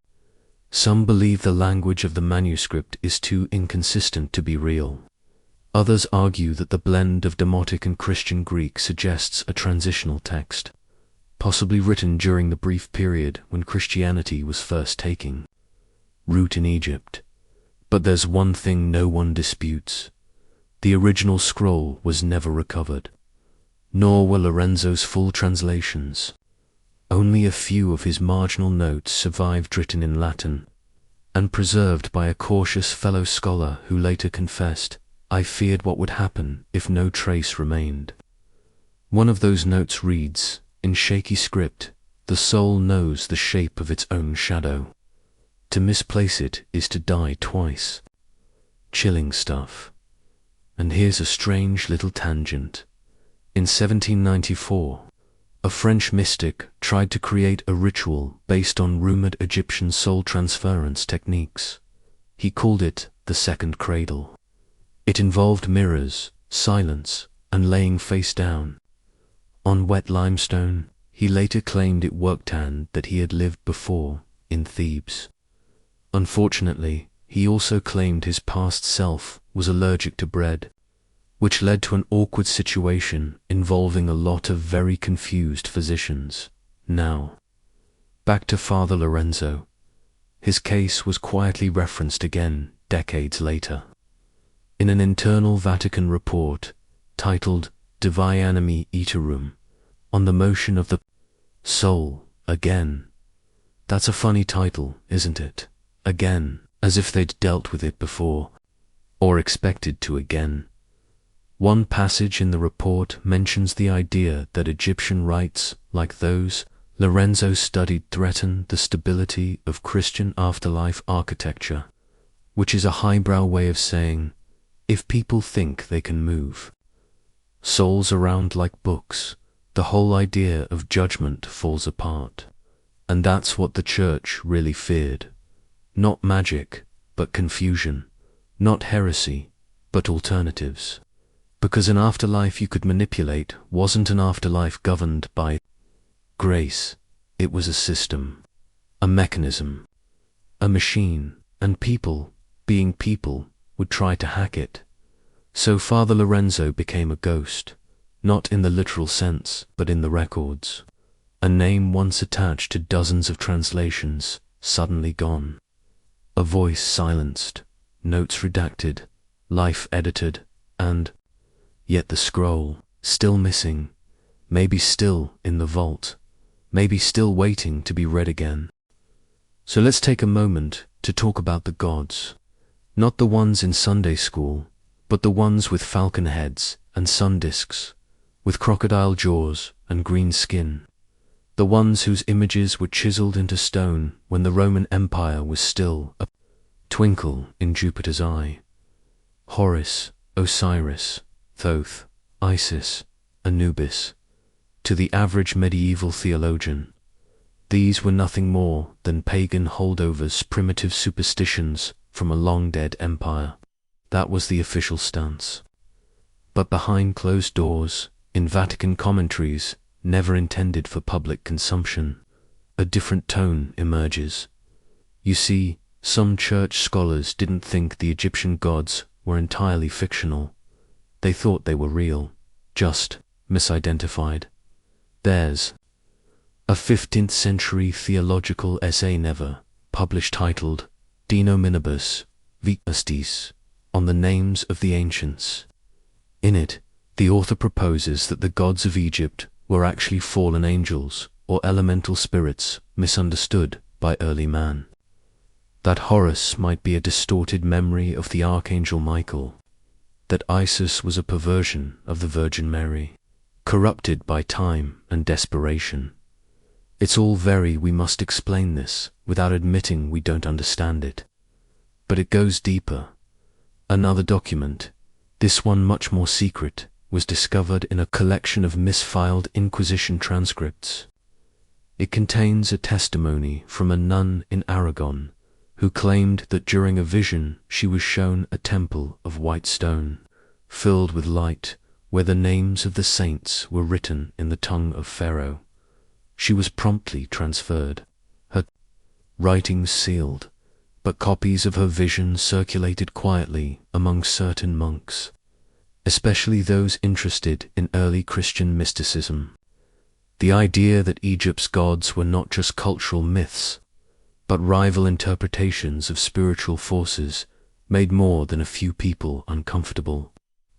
Speaker 1: Some believe the language of the manuscript is too inconsistent to be real. Others argue that the blend of Demotic and Christian Greek suggests a transitional text, possibly written during the brief period when Christianity was first taking root in Egypt. But there's one thing no one disputes: the original scroll was never recovered, nor were Lorenzo's full translations. Only a few of his marginal notes survived, written in Latin, and preserved by a cautious fellow scholar who later confessed, "I feared what would happen if no trace remained." One of those notes reads, in shaky script, "The soul knows the shape of its own shadow. To misplace it is to die twice." Chilling stuff. And here's a strange little tangent. In 1794, a French mystic tried to create a ritual based on rumored Egyptian soul transference techniques. He called it the second cradle. It involved mirrors, silence, and laying face down. On wet limestone, he later claimed it worked and that he had lived before, in Thebes. Unfortunately, he also claimed his past self was allergic to bread, which led to an awkward situation involving a lot of very confused physicians. Now, back to Father Lorenzo. His case was quietly referenced again decades later. In an internal Vatican report titled Divi Animi Iterum, on the motion of the soul again. That's a funny title, isn't it? Again, as if they'd dealt with it before, or expected to again. One passage in the report mentions the idea that Egyptian rites, like those Lorenzo studied, threaten the stability of Christian afterlife architecture, which is a highbrow way of saying, if people think they can move souls around like books, the whole idea of judgment falls apart. And that's what the Church really feared. Not magic, but confusion. Not heresy, but alternatives. Because an afterlife you could manipulate wasn't an afterlife governed by grace. It was a system, a mechanism, a machine, and people, being people, would try to hack it. So Father Lorenzo became a ghost, not in the literal sense, but in the records. A name once attached to dozens of translations, suddenly gone. A voice silenced, notes redacted, life edited, and yet the scroll, still missing, maybe still in the vault, maybe still waiting to be read again. So let's take a moment to talk about the gods, not the ones in Sunday school, but the ones with falcon heads and sun discs, with crocodile jaws and green skin, the ones whose images were chiseled into stone when the Roman Empire was still a twinkle in Jupiter's eye. Horus, Osiris, Thoth, Isis, Anubis. To the average medieval theologian, these were nothing more than pagan holdovers, primitive superstitions from a long-dead empire. That was the official stance. But behind closed doors, in Vatican commentaries, never intended for public consumption, a different tone emerges. You see, some church scholars didn't think the Egyptian gods were entirely fictional. They thought they were real, just misidentified. There's a 15th century theological essay never published titled De Nominibus Vitastis, on the names of the ancients. In it, the author proposes that the gods of Egypt were actually fallen angels or elemental spirits misunderstood by early man. That Horus might be a distorted memory of the Archangel Michael, that Isis was a perversion of the Virgin Mary, corrupted by time and desperation. It's all we must explain this without admitting we don't understand it. But it goes deeper. Another document, this one much more secret, was discovered in a collection of misfiled Inquisition transcripts. It contains a testimony from a nun in Aragon who claimed that during a vision she was shown a temple of white stone, filled with light, where the names of the saints were written in the tongue of Pharaoh. She was promptly transferred, her writings sealed, but copies of her vision circulated quietly among certain monks, especially those interested in early Christian mysticism. The idea that Egypt's gods were not just cultural myths, but rival interpretations of spiritual forces made more than a few people uncomfortable.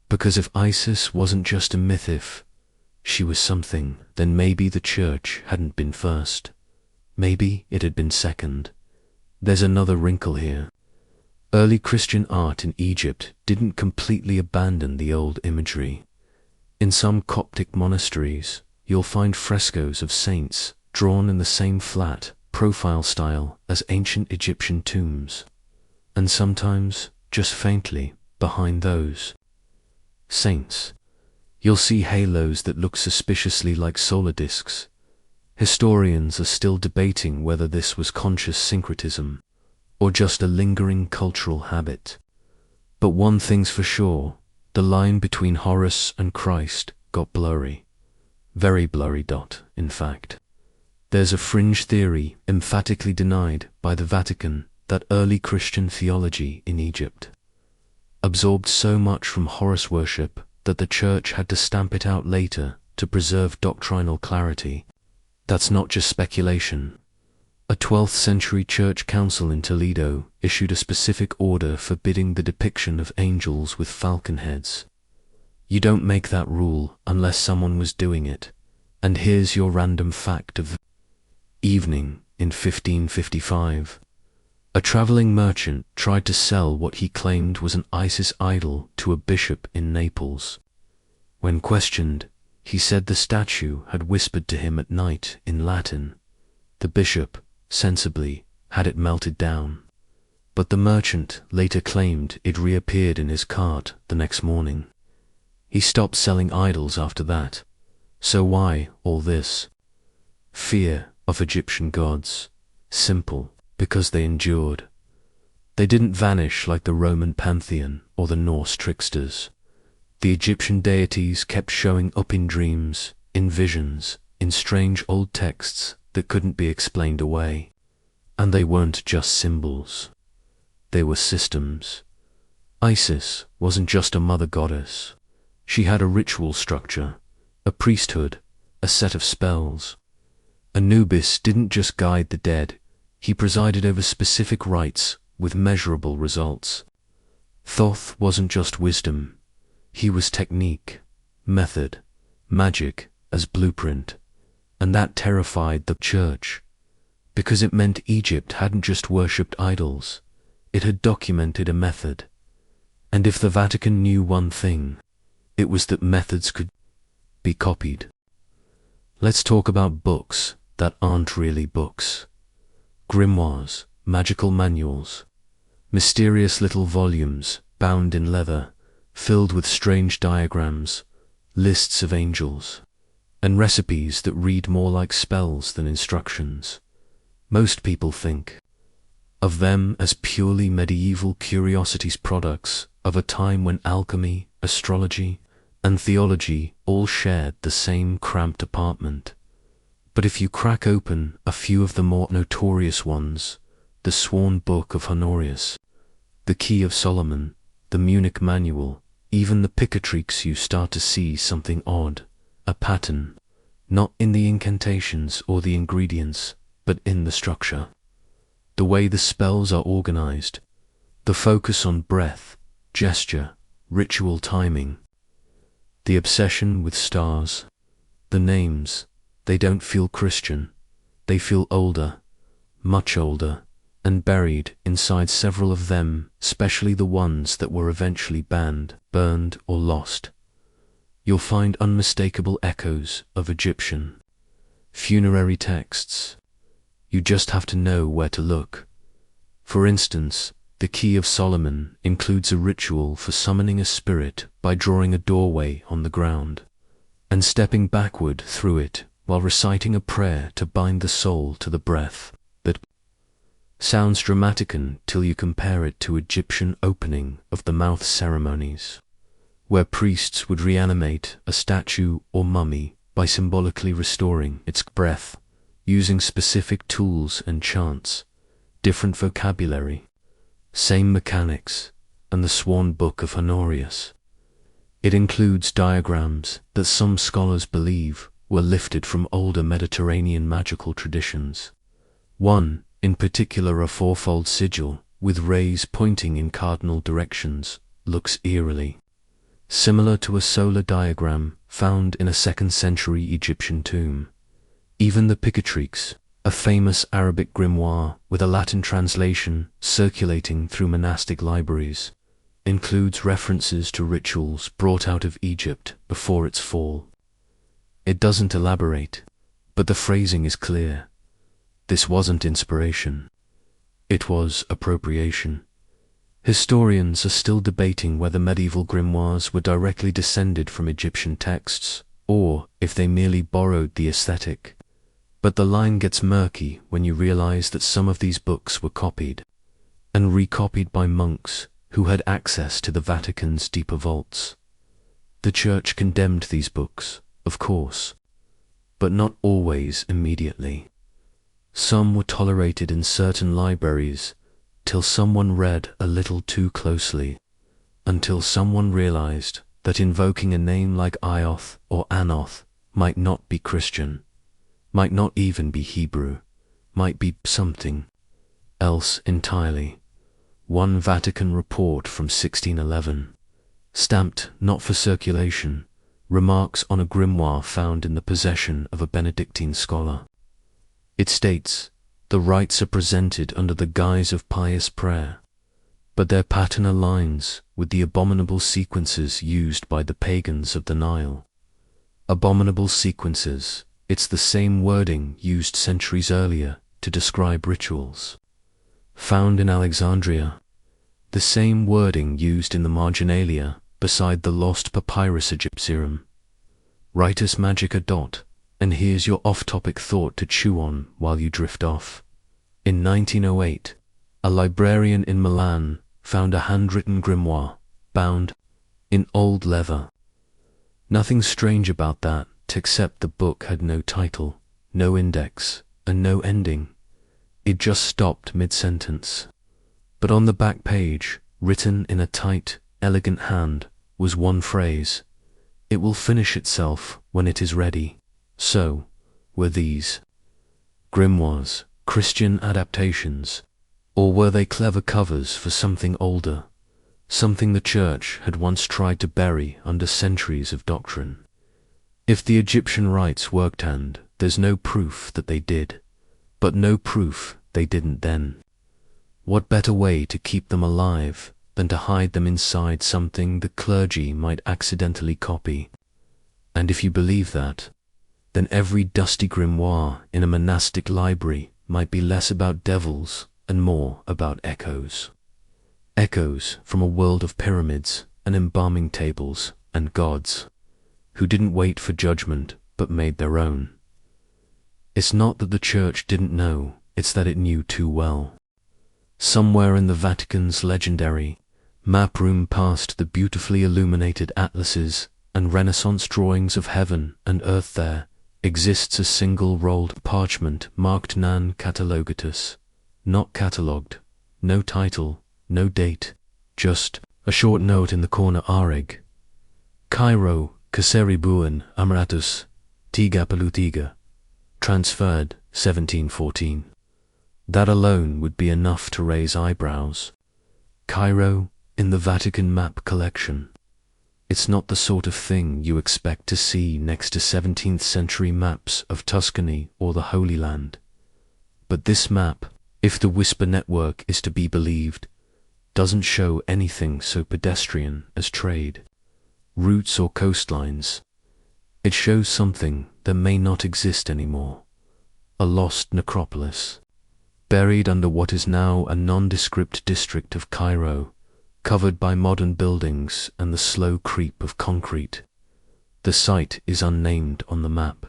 Speaker 1: Because if Isis wasn't just a myth, if she was something, then maybe the church hadn't been first. Maybe it had been second. There's another wrinkle here. Early Christian art in Egypt didn't completely abandon the old imagery. In some Coptic monasteries, you'll find frescoes of saints drawn in the same flat, profile style as ancient Egyptian tombs, and sometimes, just faintly, behind those saints, you'll see halos that look suspiciously like solar discs. Historians are still debating whether this was conscious syncretism, or just a lingering cultural habit. But one thing's for sure, the line between Horus and Christ got blurry. Very blurry. In fact. There's a fringe theory emphatically denied by the Vatican that early Christian theology in Egypt absorbed so much from Horus worship that the Church had to stamp it out later to preserve doctrinal clarity. That's not just speculation. A 12th century church council in Toledo issued a specific order forbidding the depiction of angels with falcon heads. You don't make that rule unless someone was doing it. And here's your random fact of the evening in 1555. A traveling merchant tried to sell what he claimed was an Isis idol to a bishop in Naples. When questioned, he said the statue had whispered to him at night in Latin. The bishop, sensibly, had it melted down. But the merchant later claimed it reappeared in his cart the next morning. He stopped selling idols after that. So why all this? Fear of Egyptian gods. Simple, because they endured. They didn't vanish like the Roman pantheon or the Norse tricksters. The Egyptian deities kept showing up in dreams, in visions, in strange old texts that couldn't be explained away. And they weren't just symbols. They were systems. Isis wasn't just a mother goddess. She had a ritual structure, a priesthood, a set of spells. Anubis didn't just guide the dead, he presided over specific rites with measurable results. Thoth wasn't just wisdom, he was technique, method, magic as blueprint, and that terrified the Church, because it meant Egypt hadn't just worshipped idols, it had documented a method. And if the Vatican knew one thing, it was that methods could be copied. Let's talk about books that aren't really books. Grimoires, magical manuals, mysterious little volumes bound in leather, filled with strange diagrams, lists of angels, and recipes that read more like spells than instructions. Most people think of them as purely medieval curiosities, products of a time when alchemy, astrology, and theology all shared the same cramped apartment. But if you crack open a few of the more notorious ones, the Sworn Book of Honorius, the Key of Solomon, the Munich Manual, even the Picatrix, you start to see something odd, a pattern, not in the incantations or the ingredients, but in the structure. The way the spells are organized, the focus on breath, gesture, ritual timing, the obsession with stars, the names. They don't feel Christian. They feel older, much older, and buried inside several of them, especially the ones that were eventually banned, burned, or lost. You'll find unmistakable echoes of Egyptian funerary texts. You just have to know where to look. For instance, the Key of Solomon includes a ritual for summoning a spirit by drawing a doorway on the ground and stepping backward through it while reciting a prayer to bind the soul to the breath. That sounds dramatic until you compare it to Egyptian opening of the mouth ceremonies, where priests would reanimate a statue or mummy by symbolically restoring its breath, using specific tools and chants, different vocabulary, same mechanics, and the Sworn Book of Honorius. It includes diagrams that some scholars believe were lifted from older Mediterranean magical traditions. One, in particular, a fourfold sigil with rays pointing in cardinal directions, looks eerily similar to a solar diagram found in a 2nd century Egyptian tomb. Even the Picatrix, a famous Arabic grimoire with a Latin translation circulating through monastic libraries, includes references to rituals brought out of Egypt before its fall. It doesn't elaborate, but the phrasing is clear. This wasn't inspiration. It was appropriation. Historians are still debating whether medieval grimoires were directly descended from Egyptian texts, or if they merely borrowed the aesthetic. But the line gets murky when you realize that some of these books were copied. and recopied by monks who had access to the Vatican's deeper vaults. The Church condemned these books, of course, but not always immediately. Some were tolerated in certain libraries till someone read a little too closely, until someone realized that invoking a name like Ioth or Anoth might not be Christian, might not even be Hebrew, might be something else entirely. One Vatican report from 1611, stamped not for circulation, remarks on a grimoire found in the possession of a Benedictine scholar. It states, the rites are presented under the guise of pious prayer, but their pattern aligns with the abominable sequences used by the pagans of the Nile. Abominable sequences, it's the same wording used centuries earlier to describe rituals. Found in Alexandria, the same wording used in the marginalia beside the lost papyrus Egyptium. Ritus magica. And here's your off-topic thought to chew on while you drift off. In 1908, a librarian in Milan found a handwritten grimoire, bound in old leather. Nothing strange about that, except the book had no title, no index, and no ending. It just stopped mid-sentence. But on the back page, written in a tight, elegant hand, was one phrase: "It will finish itself when it is ready." So, were these grimoires Christian adaptations, or were they clever covers for something older, something the Church had once tried to bury under centuries of doctrine? If the Egyptian rites worked, and there's no proof that they did, but no proof they didn't then, what better way to keep them alive than to hide them inside something the clergy might accidentally copy? And if you believe that, then every dusty grimoire in a monastic library might be less about devils and more about echoes. Echoes from a world of pyramids and embalming tables and gods, who didn't wait for judgment but made their own. It's not that the Church didn't know, it's that it knew too well. Somewhere in the Vatican's legendary map room, past the beautifully illuminated atlases and Renaissance drawings of heaven and earth, there exists a single rolled parchment marked non catalogatus, not catalogued, no title, no date, just a short note in the corner: Arig, Cairo, Kaseribuan, Amratus, Tiga Palutiga, transferred 1714. That alone would be enough to raise eyebrows. Cairo in the Vatican map collection. It's not the sort of thing you expect to see next to 17th century maps of Tuscany or the Holy Land. But this map, if the Whisper network is to be believed, doesn't show anything so pedestrian as trade, routes or coastlines. It shows something that may not exist anymore: a lost necropolis, buried under what is now a nondescript district of Cairo, covered by modern buildings and the slow creep of concrete. The site is unnamed on the map,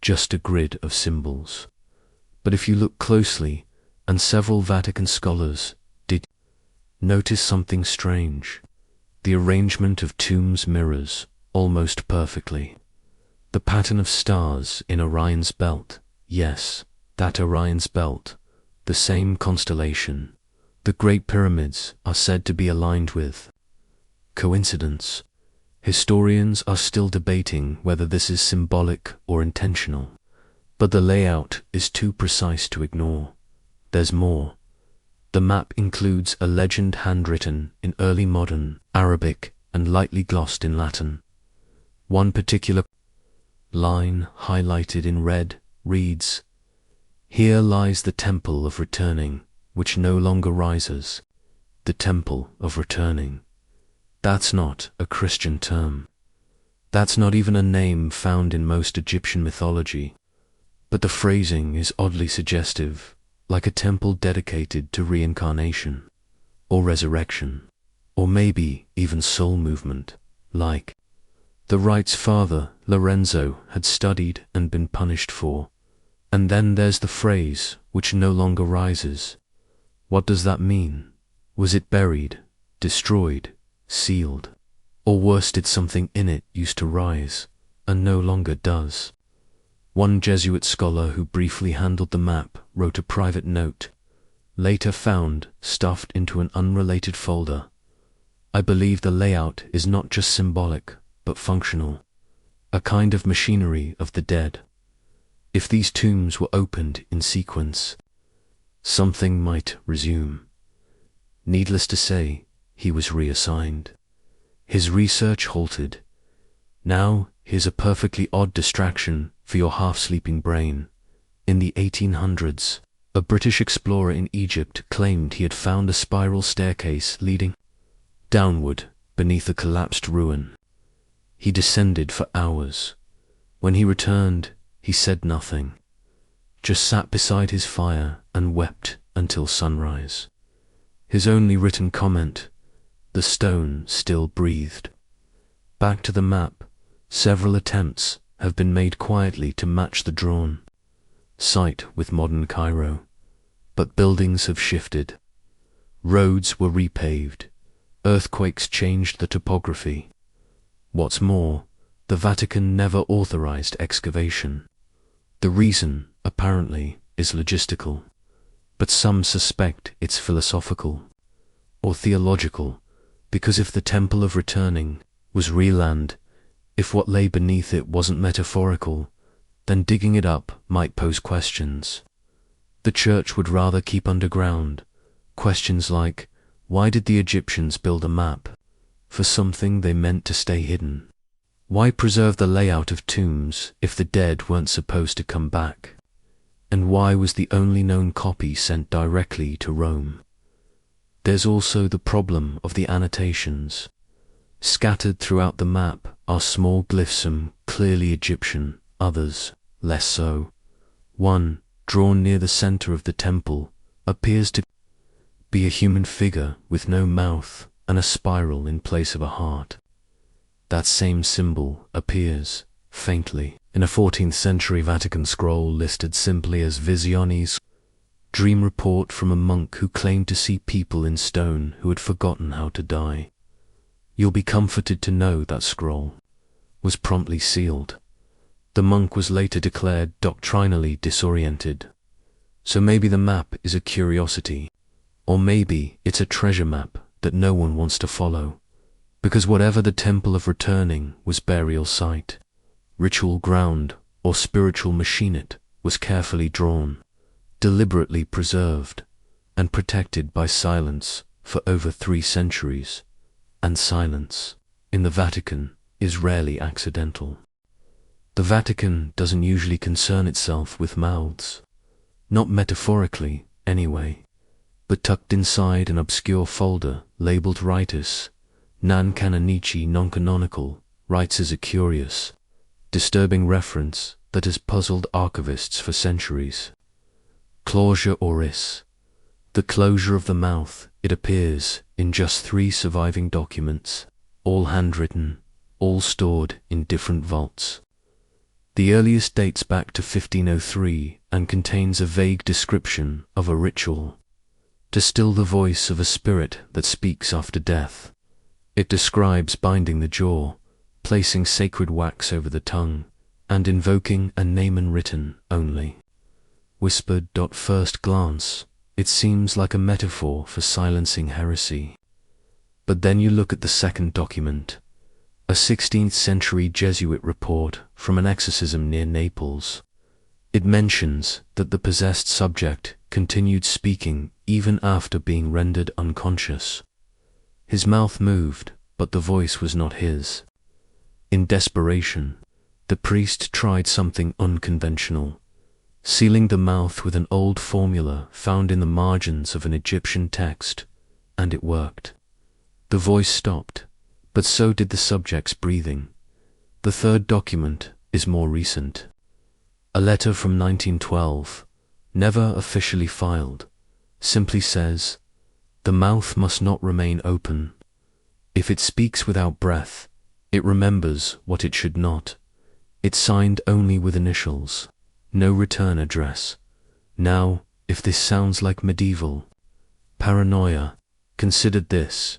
Speaker 1: just a grid of symbols. But if you look closely, and several Vatican scholars did, notice something strange: the arrangement of tombs mirrors almost perfectly the pattern of stars in Orion's belt. Yes, that Orion's belt, the same constellation the Great Pyramids are said to be aligned with. Coincidence? Historians are still debating whether this is symbolic or intentional, but the layout is too precise to ignore. There's more. The map includes a legend handwritten in early modern Arabic and lightly glossed in Latin. One particular line, highlighted in red, reads, "Here lies the temple of returning, which no longer rises." The temple of returning. That's not a Christian term. That's not even a name found in most Egyptian mythology. But the phrasing is oddly suggestive, like a temple dedicated to reincarnation, or resurrection, or maybe even soul movement, like the rite's father, Lorenzo, had studied and been punished for. And then there's the phrase, "which no longer rises." What does that mean? Was it buried, destroyed, sealed? Or worse, did something in it used to rise, and no longer does? One Jesuit scholar who briefly handled the map wrote a private note, later found stuffed into an unrelated folder. I believe the layout is not just symbolic, but functional, a kind of machinery of the dead. If these tombs were opened in sequence, something might resume. Needless to say, he was reassigned. His research halted. Now, here's a perfectly odd distraction for your half-sleeping brain. In the 1800s, a British explorer in Egypt claimed he had found a spiral staircase leading downward beneath a collapsed ruin. He descended for hours. When he returned, he said nothing, just sat beside his fire and wept until sunrise. His only written comment, "The stone still breathed." Back to the map, several attempts have been made quietly to match the drawn site with modern Cairo, but buildings have shifted. Roads were repaved. Earthquakes changed the topography. What's more, the Vatican never authorized excavation. The reason, apparently, is logistical, but some suspect it's philosophical or theological, because if the Temple of Returning was real land, if what lay beneath it wasn't metaphorical, then digging it up might pose questions. The Church would rather keep underground. Questions like, why did the Egyptians build a map for something they meant to stay hidden? Why preserve the layout of tombs if the dead weren't supposed to come back? And why was the only known copy sent directly to Rome? There's also the problem of the annotations. Scattered throughout the map are small glyphs, some clearly Egyptian, others less so. One, drawn near the center of the temple, appears to be a human figure with no mouth and a spiral in place of a heart. That same symbol appears, faintly, in a 14th century Vatican scroll listed simply as Visionis, dream report from a monk who claimed to see people in stone who had forgotten how to die. You'll be comforted to know that scroll was promptly sealed. The monk was later declared doctrinally disoriented. So maybe the map is a curiosity, or maybe it's a treasure map that no one wants to follow, because whatever the Temple of Returning was burial site, ritual ground, or spiritual machine, it was carefully drawn, deliberately preserved, and protected by silence for over 3 centuries. And silence, in the Vatican, is rarely accidental. The Vatican doesn't usually concern itself with mouths. Not metaphorically, anyway, but tucked inside an obscure folder labeled rites, non canonici, non-canonical, rites is a curious, disturbing reference that has puzzled archivists for centuries. Closure oris, the closure of the mouth, it appears in just 3 surviving documents, all handwritten, all stored in different vaults. The earliest dates back to 1503 and contains a vague description of a ritual to still the voice of a spirit that speaks after death. It describes binding the jaw, placing sacred wax over the tongue, and invoking a name written only. Whispered. First glance, it seems like a metaphor for silencing heresy. But then you look at the second document, a 16th century Jesuit report from an exorcism near Naples. It mentions that the possessed subject continued speaking even after being rendered unconscious. His mouth moved, but the voice was not his. In desperation, the priest tried something unconventional, sealing the mouth with an old formula found in the margins of an Egyptian text, and it worked. The voice stopped, but so did the subject's breathing. The third document is more recent. A letter from 1912, never officially filed, simply says, "The mouth must not remain open. If it speaks without breath, it remembers what it should not. It's signed only with initials, no return address." Now, if this sounds like medieval paranoia, considered this.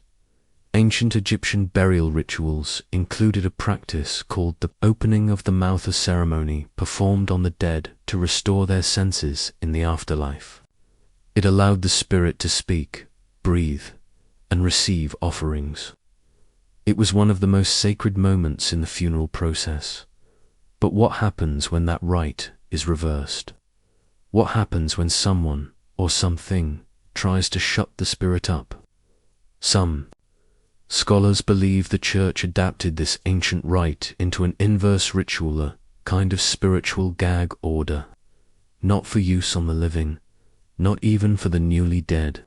Speaker 1: Ancient Egyptian burial rituals included a practice called the opening of the mouth, a ceremony performed on the dead to restore their senses in the afterlife. It allowed the spirit to speak, breathe, and receive offerings. It was one of the most sacred moments in the funeral process. But what happens when that rite is reversed? What happens when someone or something tries to shut the spirit up? Some scholars believe the church adapted this ancient rite into an inverse ritual, a kind of spiritual gag order, not for use on the living, not even for the newly dead,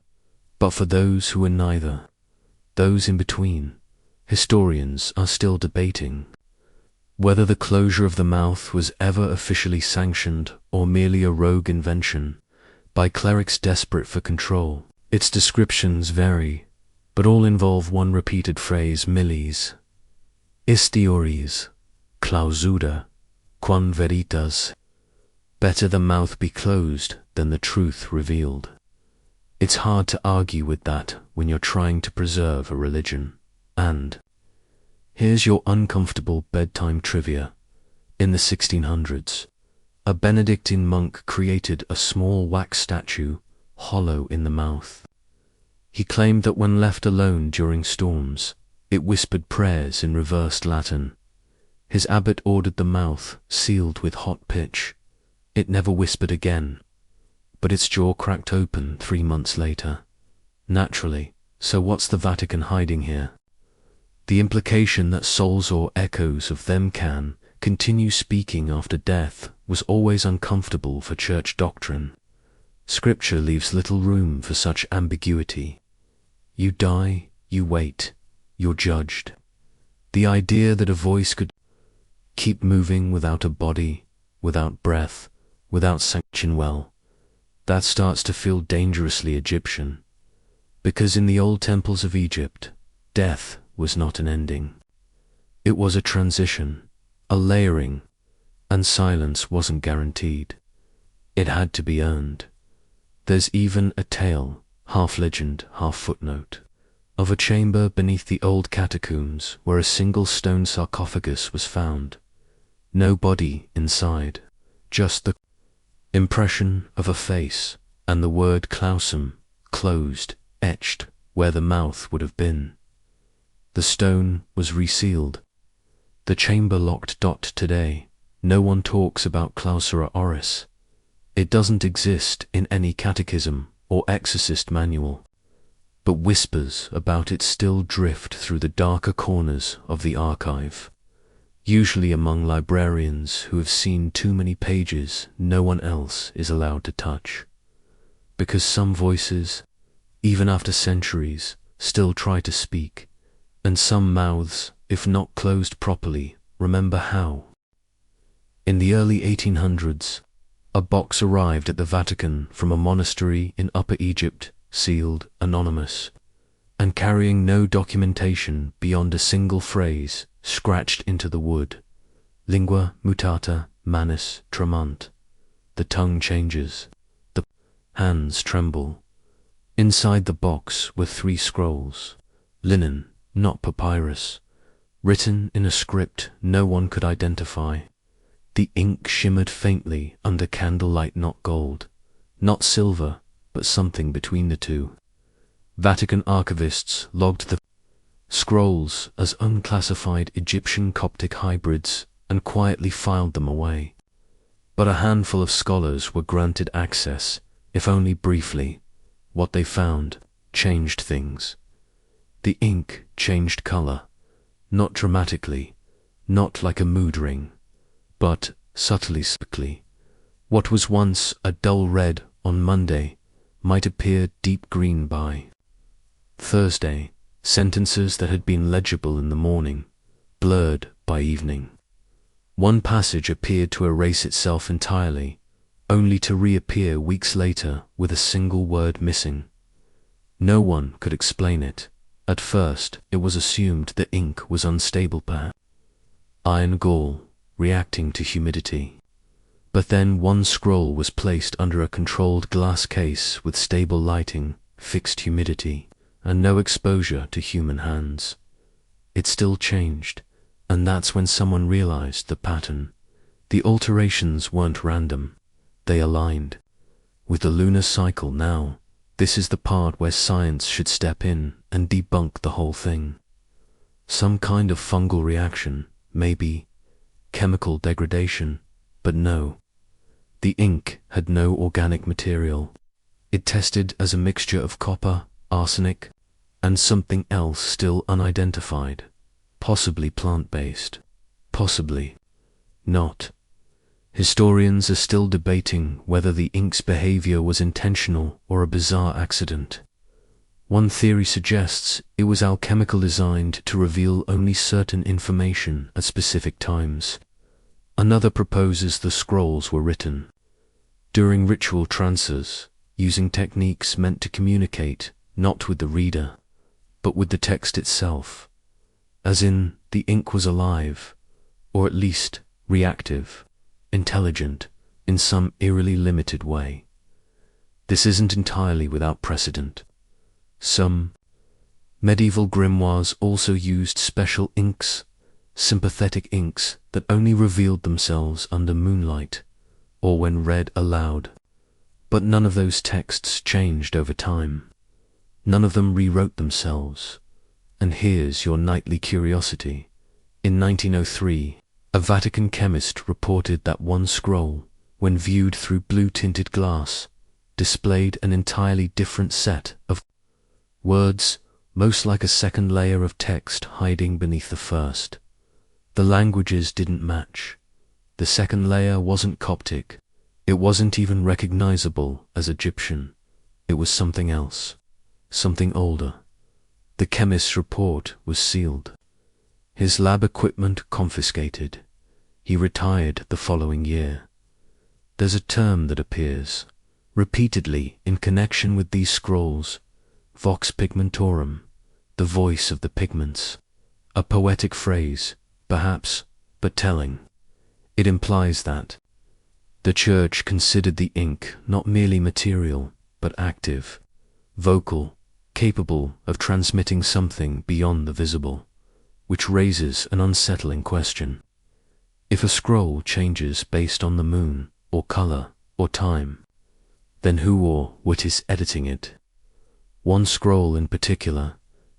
Speaker 1: but for those who were neither, those in between. Historians are still debating whether the closure of the mouth was ever officially sanctioned or merely a rogue invention by clerics desperate for control. Its descriptions vary, but all involve one repeated phrase: milis, istioris, clausura, quam veritas. Better the mouth be closed than the truth revealed. It's hard to argue with that when you're trying to preserve a religion. And here's your uncomfortable bedtime trivia. In the 1600s, a Benedictine monk created a small wax statue, hollow in the mouth. He claimed that when left alone during storms, it whispered prayers in reversed Latin. His abbot ordered the mouth sealed with hot pitch. It never whispered again, but its jaw cracked open 3 months later. Naturally, so what's the Vatican hiding here? The implication that souls or echoes of them can continue speaking after death was always uncomfortable for church doctrine. Scripture leaves little room for such ambiguity. You die, you wait, you're judged. The idea that a voice could keep moving without a body, without breath, without sanction, well, that starts to feel dangerously Egyptian. Because in the old temples of Egypt, death was not an ending. It was a transition, a layering, and silence wasn't guaranteed. It had to be earned. There's even a tale, half legend, half footnote, of a chamber beneath the old catacombs where a single stone sarcophagus was found. No body inside, just the impression of a face and the word clausum, closed, etched where the mouth would have been. The stone was resealed. The chamber locked. Today, no one talks about clausura oris. It doesn't exist in any catechism or exorcist manual, but whispers about it still drift through the darker corners of the archive, usually among librarians who have seen too many pages no one else is allowed to touch. Because some voices, even after centuries, still try to speak, and some mouths, if not closed properly, remember how. In the early 1800s, a box arrived at the Vatican from a monastery in Upper Egypt, sealed, anonymous, and carrying no documentation beyond a single phrase scratched into the wood: lingua mutata manus tremant. The tongue changes, the hands tremble. Inside the box were 3 scrolls, linen, not papyrus, written in a script no one could identify. The ink shimmered faintly under candlelight, not gold, not silver, but something between the two. Vatican archivists logged the scrolls as unclassified Egyptian Coptic hybrids and quietly filed them away. But a handful of scholars were granted access, if only briefly. What they found changed things. The ink changed color, not dramatically, not like a mood ring, but subtly. What was once a dull red on Monday might appear deep green by Thursday. Sentences that had been legible in the morning, blurred by evening. One passage appeared to erase itself entirely, only to reappear weeks later with a single word missing. No one could explain it. At first, it was assumed the ink was unstable, perhaps iron gall reacting to humidity. But then one scroll was placed under a controlled glass case with stable lighting, fixed humidity, and no exposure to human hands. It still changed, and that's when someone realized the pattern. The alterations weren't random, they aligned with the lunar cycle. Now, this is the part where science should step in and debunk the whole thing. Some kind of fungal reaction, maybe chemical degradation, but no. The ink had no organic material. It tested as a mixture of copper, arsenic, and something else still unidentified, possibly plant-based, possibly not. Historians are still debating whether the ink's behavior was intentional or a bizarre accident. One theory suggests it was alchemical, designed to reveal only certain information at specific times. Another proposes the scrolls were written during ritual trances, using techniques meant to communicate not with the reader, but with the text itself, as in the ink was alive, or at least reactive, intelligent, in some eerily limited way. This isn't entirely without precedent. Some medieval grimoires also used special inks, sympathetic inks that only revealed themselves under moonlight, or when read aloud. But none of those texts changed over time. None of them rewrote themselves. And here's your nightly curiosity. In 1903, a Vatican chemist reported that one scroll, when viewed through blue-tinted glass, displayed an entirely different set of words, most like a second layer of text hiding beneath the first. The languages didn't match. The second layer wasn't Coptic. It wasn't even recognizable as Egyptian. It was something else, something older. The chemist's report was sealed. His lab equipment confiscated. He retired the following year. There's a term that appears repeatedly in connection with these scrolls: vox pigmentorum, the voice of the pigments. A poetic phrase, perhaps, but telling. It implies that the Church considered the ink not merely material, but active, vocal, capable of transmitting something beyond the visible, which raises an unsettling question. If a scroll changes based on the moon, or color, or time, then who or what is editing it? One scroll in particular,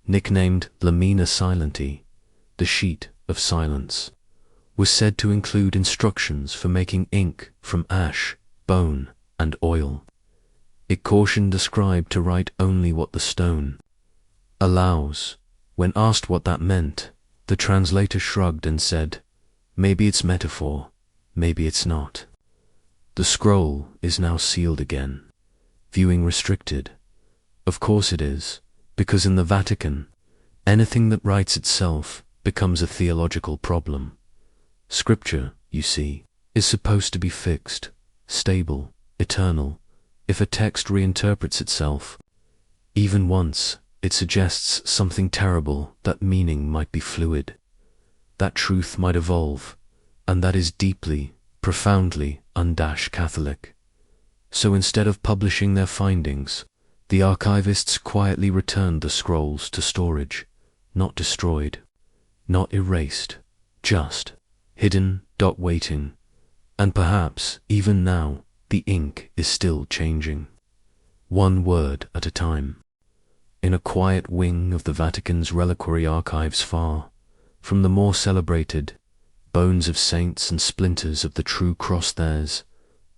Speaker 1: nicknamed Lamina Silenti, the sheet of silence, was said to include instructions for making ink from ash, bone, and oil. It cautioned the scribe to write only what the stone allows. When asked what that meant, the translator shrugged and said, "Maybe it's metaphor, maybe it's not." The scroll is now sealed again. Viewing restricted. Of course it is, because in the Vatican, anything that writes itself becomes a theological problem. Scripture, you see, is supposed to be fixed, stable, eternal. If a text reinterprets itself, even once, it suggests something terrible. That meaning might be fluid. That truth might evolve, and that is deeply, profoundly un-Catholic. So instead of publishing their findings, the archivists quietly returned the scrolls to storage, not destroyed, not erased, just hidden, waiting. And perhaps, even now, the ink is still changing. One word at a time. In a quiet wing of the Vatican's reliquary archives, far from the more celebrated bones of saints and splinters of the true cross, there's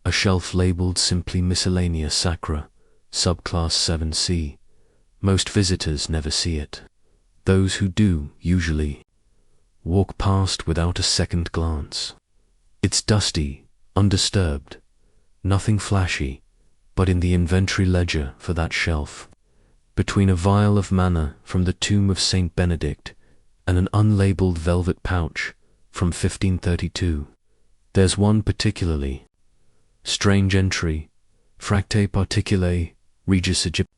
Speaker 1: a shelf labeled simply Miscellanea Sacra, subclass 7C. Most visitors never see it. Those who do, usually, walk past without a second glance. It's dusty, undisturbed, nothing flashy, but in the inventory ledger for that shelf, between a vial of manna from the tomb of Saint Benedict and an unlabeled velvet pouch from 1532, there's one particularly strange entry: Fractae Particulae Regis Egypt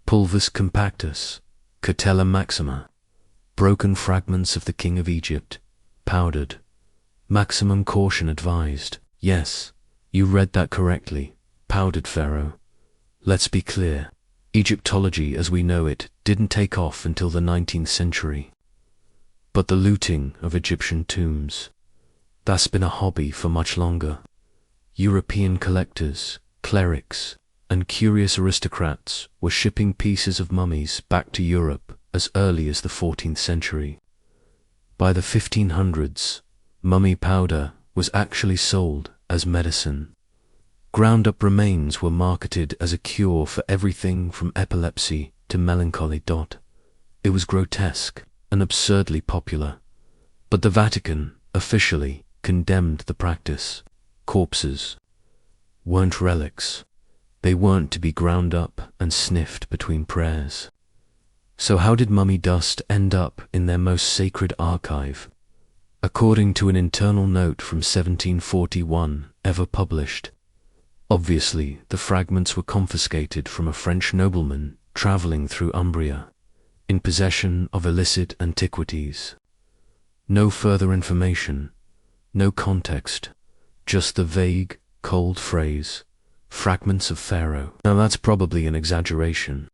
Speaker 1: Pulvis Compactus Catella Maxima. Broken fragments of the King of Egypt, powdered. Maximum caution advised. Yes, you read that correctly. Powdered Pharaoh. Let's be clear. Egyptology as we know it didn't take off until the 19th century. But the looting of Egyptian tombs, that's been a hobby for much longer. European collectors, clerics, and curious aristocrats were shipping pieces of mummies back to Europe as early as the 14th century. By the 1500s, mummy powder was actually sold as medicine. Ground-up remains were marketed as a cure for everything from epilepsy to melancholy. It was grotesque and absurdly popular, but the Vatican officially condemned the practice. Corpses weren't relics. They weren't to be ground up and sniffed between prayers. So how did mummy dust end up in their most sacred archive? According to an internal note from 1741, ever published, obviously the fragments were confiscated from a French nobleman travelling through Umbria, in possession of illicit antiquities. No further information, no context, just the vague, cold phrase, fragments of Pharaoh. Now that's probably an exaggeration.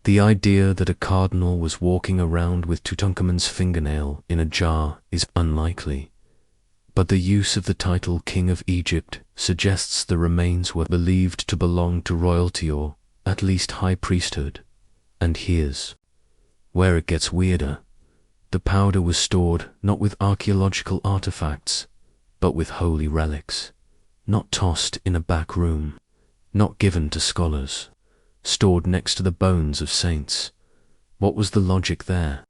Speaker 1: The idea that a cardinal was walking around with Tutankhamun's fingernail in a jar is unlikely, but the use of the title King of Egypt suggests the remains were believed to belong to royalty or, at least, high priesthood. And here's where it gets weirder. The powder was stored not with archaeological artifacts, but with holy relics, not tossed in a back room, not given to scholars, stored next to the bones of saints. What was the logic there?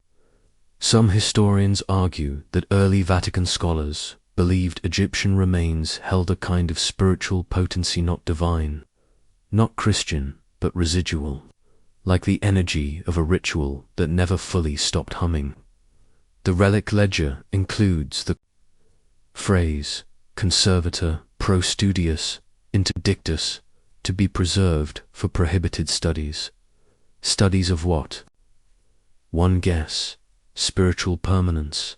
Speaker 1: Some historians argue that early Vatican scholars believed Egyptian remains held a kind of spiritual potency, not divine, not Christian, but residual, like the energy of a ritual that never fully stopped humming. The relic ledger includes the phrase conservator pro studius interdictus, to be preserved for prohibited studies. Studies of what? One guess: spiritual permanence.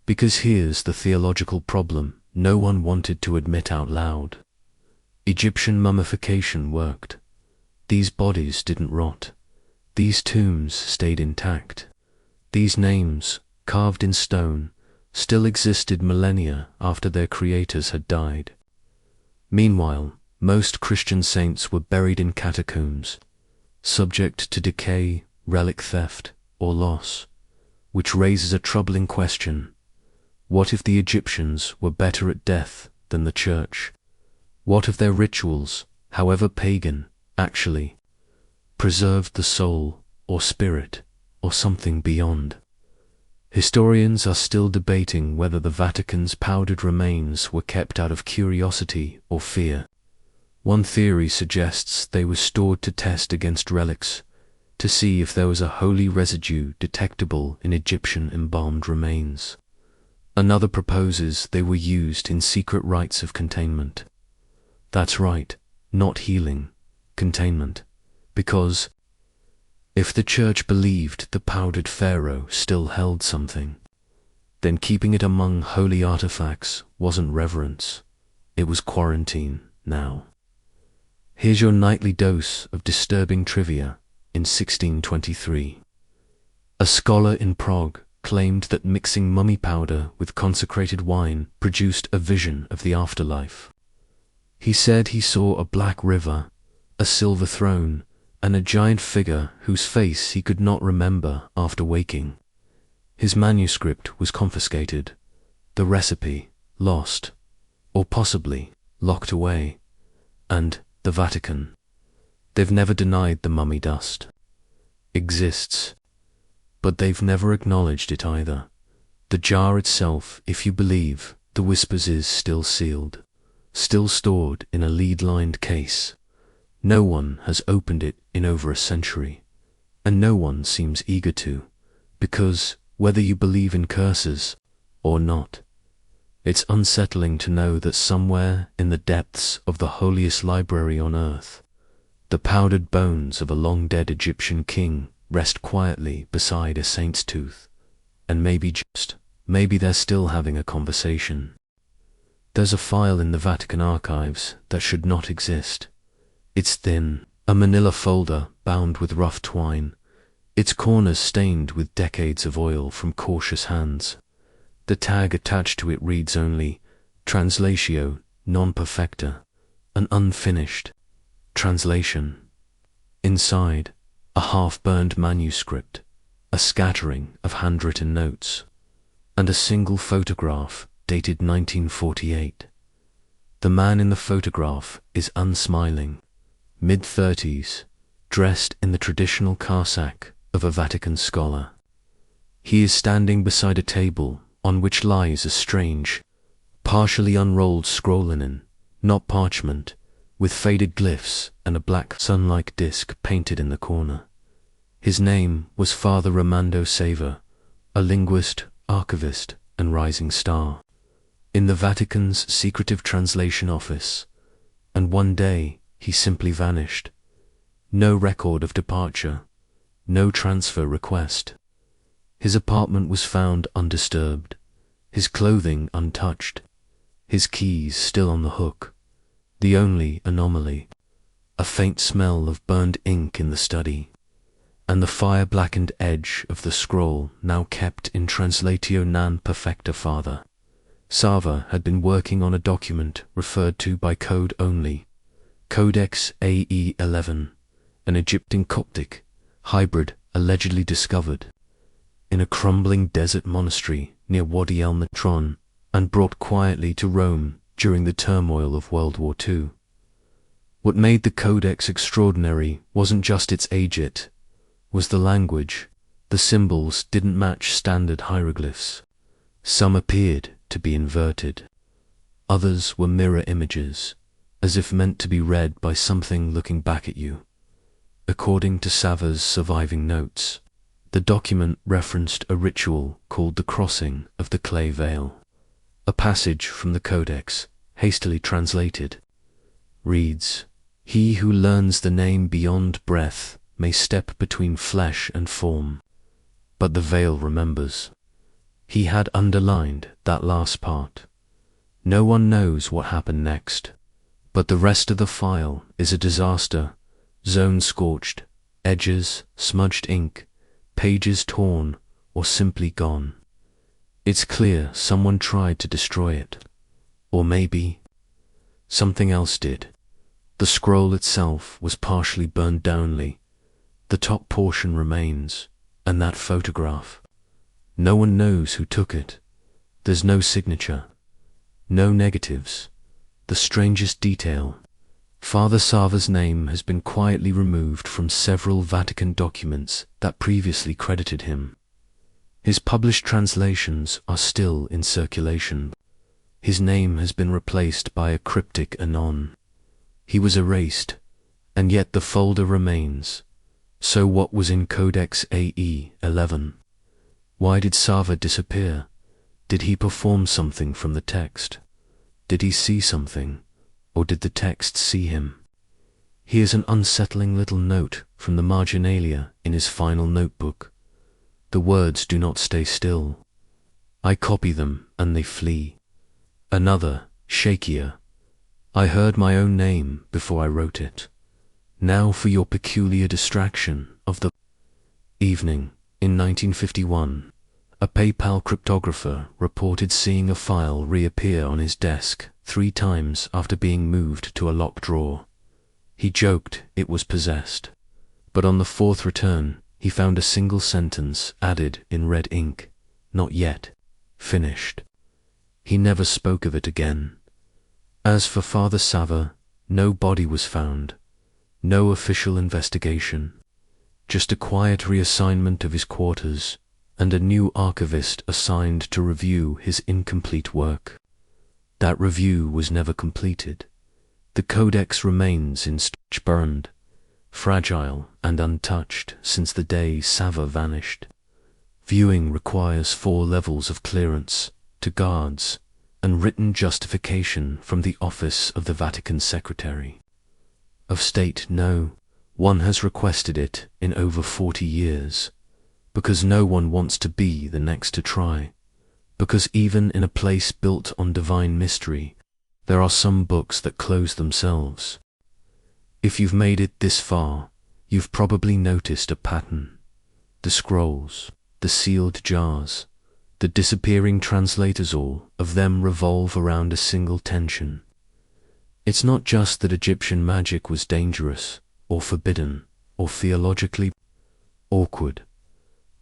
Speaker 1: Because here's the theological problem no one wanted to admit out loud. Egyptian mummification worked. These bodies didn't rot. These tombs stayed intact. These names, carved in stone, still existed millennia after their creators had died. Meanwhile, most Christian saints were buried in catacombs, subject to decay, relic theft, or loss, which raises a troubling question. What if the Egyptians were better at death than the Church? What if their rituals, however pagan, actually preserved the soul, or spirit, or something beyond? Historians are still debating whether the Vatican's powdered remains were kept out of curiosity or fear. One theory suggests they were stored to test against relics, to see if there was a holy residue detectable in Egyptian embalmed remains. Another proposes they were used in secret rites of containment. That's right, not healing, containment, because if the Church believed the powdered pharaoh still held something, then keeping it among holy artifacts wasn't reverence, it was quarantine now. Here's your nightly dose of disturbing trivia. In 1623, a scholar in Prague claimed that mixing mummy powder with consecrated wine produced a vision of the afterlife. He said he saw a black river, a silver throne, and a giant figure whose face he could not remember after waking. His manuscript was confiscated, the recipe lost, or possibly locked away, and the Vatican, they've never denied the mummy dust exists, but they've never acknowledged it either. The jar itself, if you believe the Whispers, is still sealed, still stored in a lead-lined case. No one has opened it in over a century, and no one seems eager to, because whether you believe in curses or not, it's unsettling to know that somewhere in the depths of the holiest library on earth, the powdered bones of a long-dead Egyptian king rest quietly beside a saint's tooth, and maybe they're still having a conversation. There's a file in the Vatican archives that should not exist. It's thin, a manila folder bound with rough twine, its corners stained with decades of oil from cautious hands. The tag attached to it reads only Translatio non perfecta, an unfinished translation. Inside, a half-burned manuscript, a scattering of handwritten notes, and a single photograph dated 1948. The man in the photograph is unsmiling, mid-30s, dressed in the traditional cassock of a Vatican scholar. He is standing beside a table on which lies a strange, partially unrolled scroll linen, not parchment, with faded glyphs and a black sun-like disc painted in the corner. His name was Father Romando Sava, a linguist, archivist, and rising star in the Vatican's secretive translation office, and one day he simply vanished. No record of departure, no transfer request. His apartment was found undisturbed, his clothing untouched, his keys still on the hook. The only anomaly, a faint smell of burned ink in the study, and the fire-blackened edge of the scroll now kept in Translatio non perfecta. Father Sava had been working on a document referred to by code only, Codex AE 11, an Egyptian Coptic hybrid allegedly discovered in a crumbling desert monastery near Wadi el-Natron and brought quietly to Rome during the turmoil of World War II. What made the Codex extraordinary wasn't just its age, it was the language. The symbols didn't match standard hieroglyphs. Some appeared to be inverted. Others were mirror images, as if meant to be read by something looking back at you. According to Sava's surviving notes, the document referenced a ritual called the crossing of the clay veil. A passage from the Codex, hastily translated, reads, "He who learns the name beyond breath may step between flesh and form, but the veil remembers." He had underlined that last part. No one knows what happened next, but the rest of the file is a disaster. Zones scorched, edges, smudged ink, pages torn or simply gone. It's clear someone tried to destroy it. Or maybe something else did. The scroll itself was partially burned downly. The top portion remains, and that photograph. No one knows who took it. There's no signature, no negatives. The strangest detail, Father Sava's name has been quietly removed from several Vatican documents that previously credited him. His published translations are still in circulation. His name has been replaced by a cryptic anon. He was erased, and yet the folder remains. So what was in Codex AE 11? Why did Sava disappear? Did he perform something from the text? Did he see something, or did the text see him? Here's an unsettling little note from the marginalia in his final notebook. The words do not stay still. I copy them and they flee. Another, shakier. I heard my own name before I wrote it. Now for your peculiar distraction of the evening. In 1951, a PayPal cryptographer reported seeing a file reappear on his desk 3 times after being moved to a locked drawer. He joked it was possessed, but on the 4th return, he found a single sentence added in red ink, "Not yet. Finished." He never spoke of it again. As for Father Sava, no body was found, no official investigation, just a quiet reassignment of his quarters and a new archivist assigned to review his incomplete work. That review was never completed. The Codex remains in storage, burned, fragile and untouched since the day Sava vanished. Viewing requires 4 levels of clearance to guards and written justification from the office of the Vatican Secretary of State. No one has requested it in over 40 years, because no one wants to be the next to try, because even in a place built on divine mystery, there are some books that close themselves. If you've made it this far, you've probably noticed a pattern. the scrolls, the sealed jars, the disappearing translators, all of them revolve around a single tension. It's not just that Egyptian magic was dangerous, or forbidden, or theologically awkward.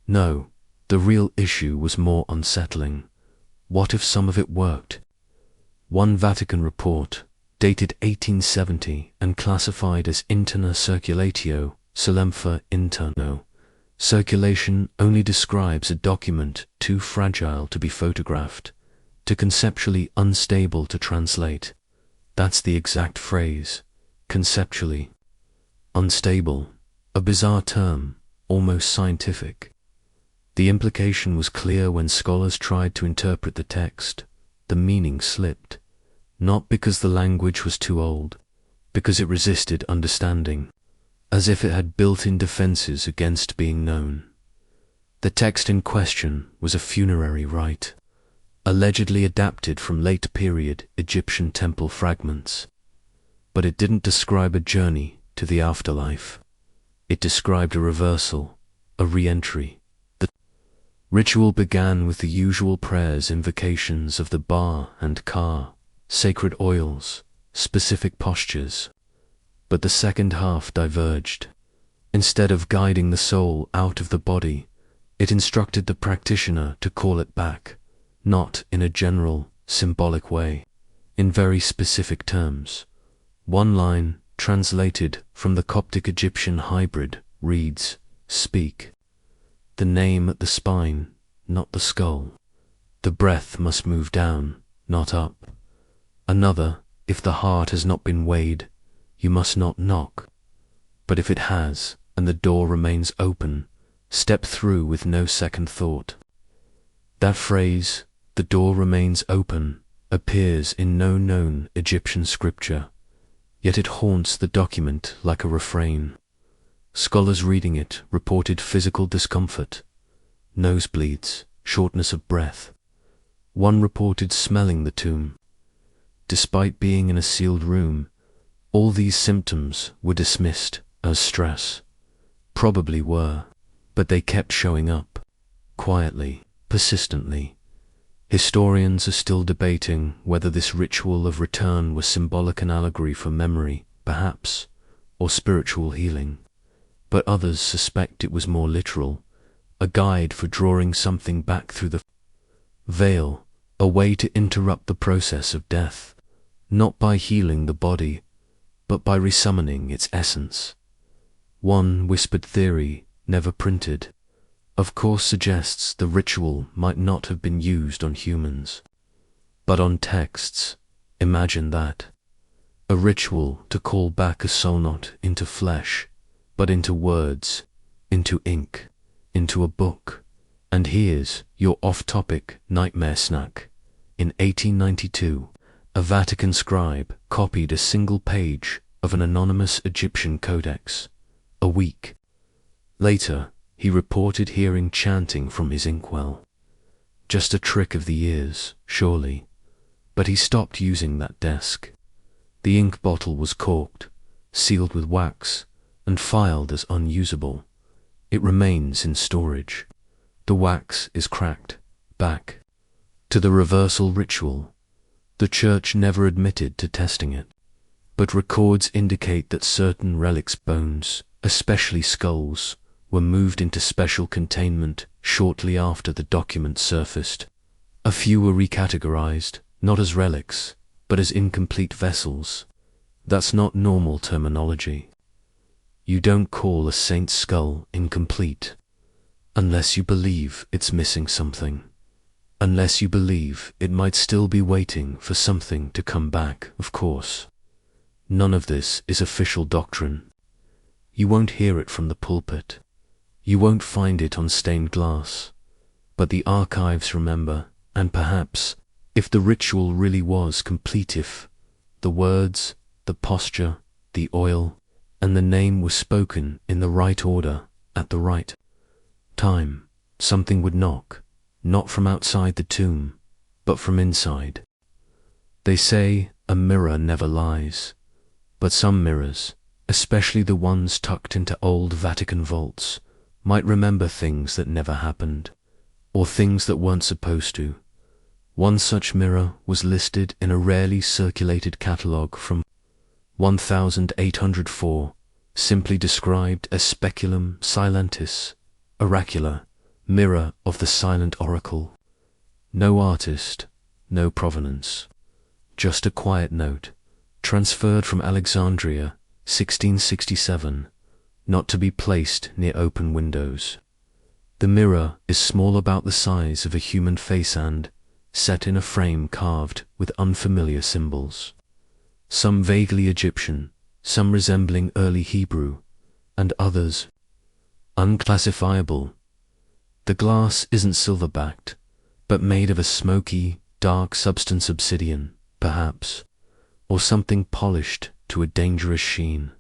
Speaker 1: No, the real issue was more unsettling. What if some of it worked? One Vatican report, dated 1870 and classified as interna circulatio, solemnfer interno, circulation only describes a document too fragile to be photographed, too conceptually unstable to translate. That's the exact phrase, conceptually unstable, a bizarre term, almost scientific. The implication was clear when scholars tried to interpret the text. The meaning slipped, not because the language was too old, because it resisted understanding, as if it had built-in defenses against being known. The text in question was a funerary rite, allegedly adapted from late-period Egyptian temple fragments. But it didn't describe a journey to the afterlife. It described a reversal, a re-entry. The ritual began with the usual prayers, invocations of the Ba and Ka, sacred oils, specific postures. But the second half diverged. Instead of guiding the soul out of the body, it instructed the practitioner to call it back, not in a general, symbolic way, in very specific terms. One line, translated from the Coptic Egyptian hybrid, reads, "Speak. The name at the spine, not the skull. The breath must move down, not up." Another, "If the heart has not been weighed, you must not knock. But if it has, and the door remains open, step through with no second thought." That phrase, "the door remains open," appears in no known Egyptian scripture, yet it haunts the document like a refrain. Scholars reading it reported physical discomfort, nosebleeds, shortness of breath. One reported smelling the tomb. Despite being in a sealed room, all these symptoms were dismissed as stress. Probably were, but they kept showing up, quietly, persistently. Historians are still debating whether this ritual of return was symbolic, an allegory for memory, perhaps, or spiritual healing. But others suspect it was more literal, a guide for drawing something back through the veil, a way to interrupt the process of death, not by healing the body, but by resummoning its essence. One whispered theory, never printed, of course suggests the ritual might not have been used on humans, but on texts. Imagine that. A ritual to call back a soul not into flesh, but into words, into ink, into a book. And here's your off-topic nightmare snack. In 1892, a Vatican scribe copied a single page of an anonymous Egyptian codex. A week later, he reported hearing chanting from his inkwell. Just a trick of the ears, surely. But he stopped using that desk. The ink bottle was corked, sealed with wax, and filed as unusable. It remains in storage. The wax is cracked. Back to the reversal ritual. The Church never admitted to testing it, but records indicate that certain relics, bones, especially skulls, were moved into special containment shortly after the document surfaced. A few were recategorized, not as relics, but as incomplete vessels. That's not normal terminology. You don't call a saint's skull incomplete, unless you believe it's missing something. Unless you believe it might still be waiting for something to come back, of course. None of this is official doctrine. You won't hear it from the pulpit. You won't find it on stained glass. But the archives remember, and perhaps, if the ritual really was complete, if the words, the posture, the oil, and the name were spoken in the right order, at the right time, something would knock, not from outside the tomb, but from inside. They say a mirror never lies, but some mirrors, especially the ones tucked into old Vatican vaults, might remember things that never happened, or things that weren't supposed to. One such mirror was listed in a rarely circulated catalogue from 1804, simply described as speculum silentis, oracular, mirror of the silent oracle. No artist, no provenance, just a quiet note, transferred from Alexandria, 1667, not to be placed near open windows. The mirror is small, about the size of a human face, and set in a frame carved with unfamiliar symbols. Some vaguely Egyptian, some resembling early Hebrew, and others unclassifiable. The glass isn't silver-backed, but made of a smoky, dark substance, obsidian, perhaps, or something polished to a dangerous sheen.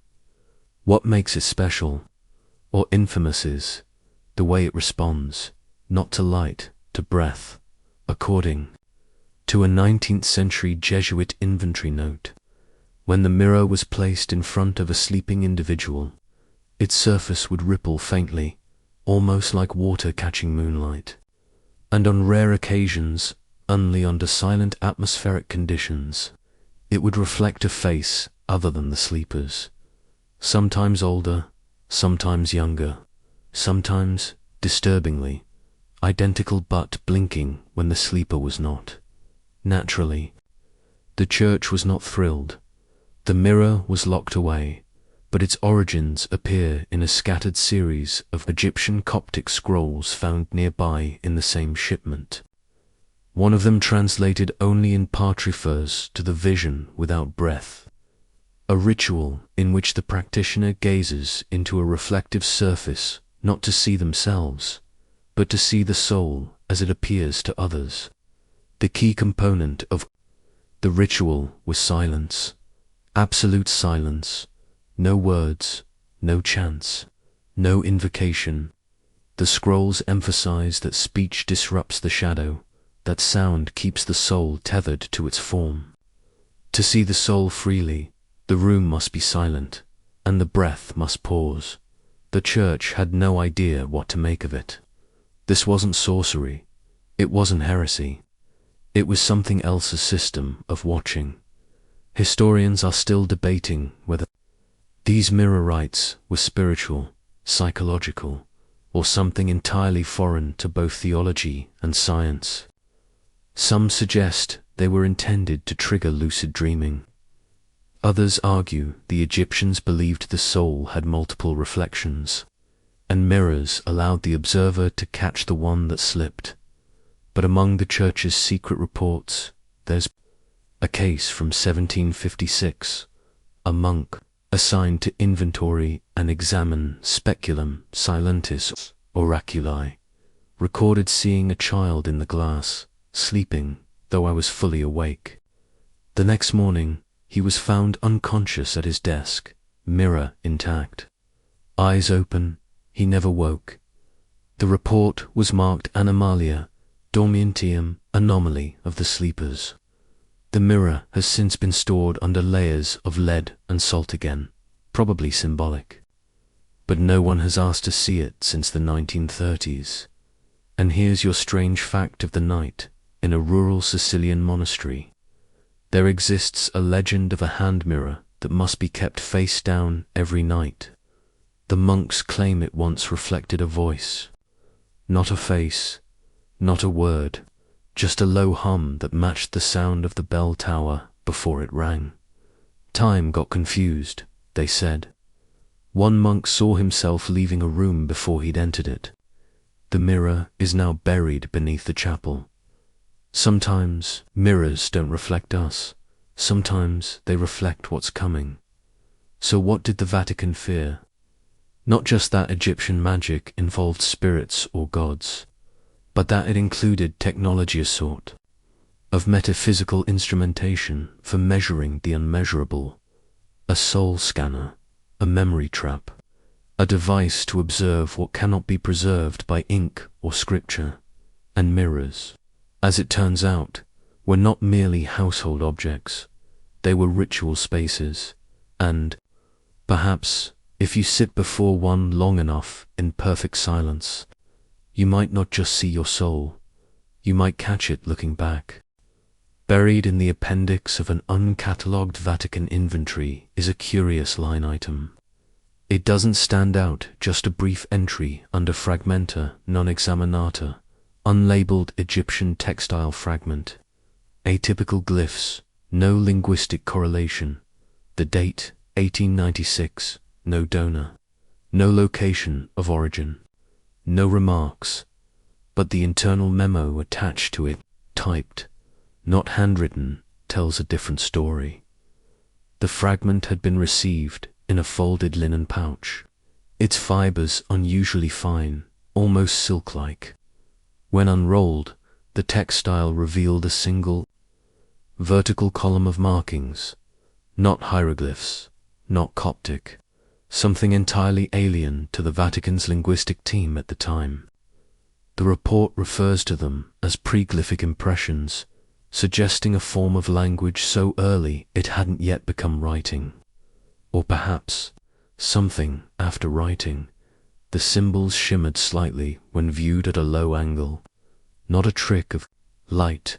Speaker 1: What makes it special, or infamous, is the way it responds, not to light, to breath, according to a 19th century Jesuit inventory note. When the mirror was placed in front of a sleeping individual, its surface would ripple faintly, almost like water catching moonlight. And on rare occasions, only under silent atmospheric conditions, it would reflect a face other than the sleeper's. Sometimes older, sometimes younger, sometimes, disturbingly, identical but blinking when the sleeper was not. Naturally, the church was not thrilled. The mirror was locked away, but its origins appear in a scattered series of Egyptian Coptic scrolls found nearby in the same shipment. One of them, translated only in part, refers to the vision without breath, a ritual in which the practitioner gazes into a reflective surface not to see themselves, but to see the soul as it appears to others. The key component of the ritual was silence, absolute silence, no words, no chants, no invocation. The scrolls emphasize that speech disrupts the shadow, that sound keeps the soul tethered to its form. To see the soul freely, the room must be silent, and the breath must pause. The church had no idea what to make of it. This wasn't sorcery, it wasn't heresy. It was something else, a system of watching. Historians are still debating whether these mirror rites were spiritual, psychological, or something entirely foreign to both theology and science. Some suggest they were intended to trigger lucid dreaming. Others argue the Egyptians believed the soul had multiple reflections, and mirrors allowed the observer to catch the one that slipped. But among the church's secret reports, there's a case from 1756, a monk assigned to inventory and examine speculum silentis oraculi, recorded seeing a child in the glass, sleeping, though I was fully awake. The next morning, he was found unconscious at his desk, mirror intact. Eyes open, he never woke. The report was marked Anomalia Dormientium, anomaly of the sleepers. The mirror has since been stored under layers of lead and salt again, probably symbolic. But no one has asked to see it since the 1930s. And here's your strange fact of the night. In a rural Sicilian monastery, there exists a legend of a hand mirror that must be kept face down every night. The monks claim it once reflected a voice. Not a face, not a word, just a low hum that matched the sound of the bell tower before it rang. Time got confused, they said. One monk saw himself leaving a room before he'd entered it. The mirror is now buried beneath the chapel. Sometimes mirrors don't reflect us. Sometimes they reflect what's coming. So what did the Vatican fear? Not just that Egyptian magic involved spirits or gods, but that it included technology, a sort of metaphysical instrumentation for measuring the unmeasurable, a soul scanner, a memory trap, a device to observe what cannot be preserved by ink or scripture. And mirrors, as it turns out, were not merely household objects. They were ritual spaces, and, perhaps If you sit before one long enough in perfect silence, you might not just see your soul, you might catch it looking back. Buried in the appendix of an uncatalogued Vatican inventory is a curious line item. It doesn't stand out, just a brief entry under Fragmenta non examinata, unlabeled Egyptian textile fragment. Atypical glyphs, no linguistic correlation. The date, 1896, no donor. No location of origin. No remarks. But the internal memo attached to it, typed, not handwritten, tells a different story. The fragment had been received in a folded linen pouch, its fibers unusually fine, almost silk-like. When unrolled, the textile revealed a single, vertical column of markings, not hieroglyphs, not Coptic, something entirely alien to the Vatican's linguistic team at the time. The report refers to them as preglyphic impressions, suggesting a form of language so early it hadn't yet become writing. Or perhaps, something after writing. The symbols shimmered slightly when viewed at a low angle, not a trick of light.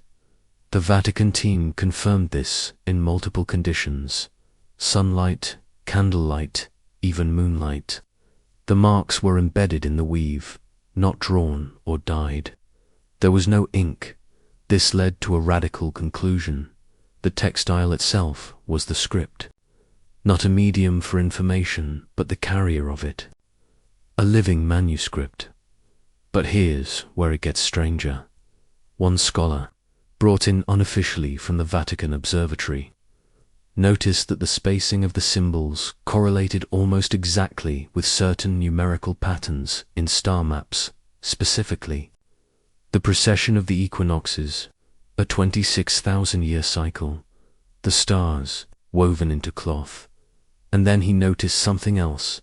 Speaker 1: The Vatican team confirmed this in multiple conditions: sunlight, candlelight, even moonlight. The marks were embedded in the weave, not drawn or dyed. There was no ink. This led to a radical conclusion. The textile itself was the script, not a medium for information, but the carrier of it. A living manuscript. But here's where it gets stranger. One scholar, brought in unofficially from the Vatican Observatory, noticed that the spacing of the symbols correlated almost exactly with certain numerical patterns in star maps, specifically the precession of the equinoxes, a 26,000-year cycle, the stars woven into cloth. And then he noticed something else.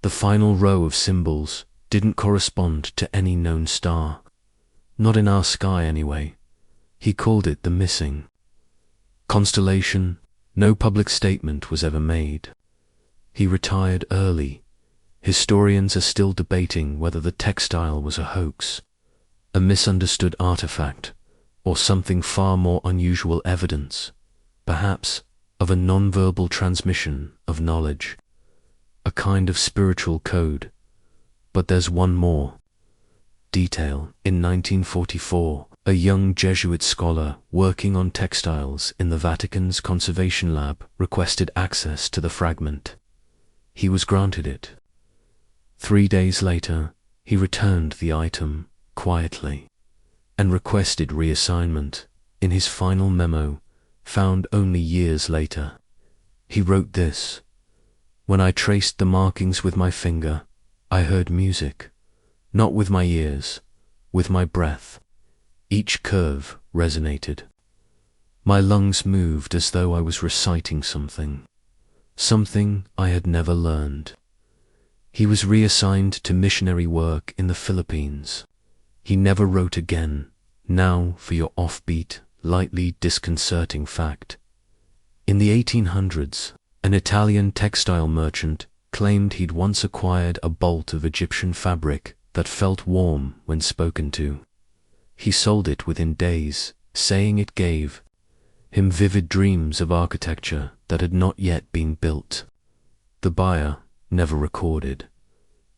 Speaker 1: The final row of symbols didn't correspond to any known star. Not in our sky, anyway. He called it the missing constellation. No public statement was ever made. He retired early. Historians are still debating whether the textile was a hoax, a misunderstood artifact, or something far more unusual evidence, perhaps, of a non-verbal transmission of knowledge, a kind of spiritual code. But there's one more detail. In 1944, a young Jesuit scholar working on textiles in the Vatican's conservation lab requested access to the fragment. He was granted it. 3 days later, he returned the item quietly and requested reassignment. In his final memo, found only years later, he wrote this: "When I traced the markings with my finger, I heard music, not with my ears, with my breath. Each curve resonated. My lungs moved as though I was reciting something I had never learned." He was reassigned to missionary work in the Philippines. He never wrote again. Now for your offbeat, lightly disconcerting fact. In the 1800s, an Italian textile merchant claimed he'd once acquired a bolt of Egyptian fabric that felt warm when spoken to. He sold it within days, saying it gave him vivid dreams of architecture that had not yet been built. The buyer never recorded.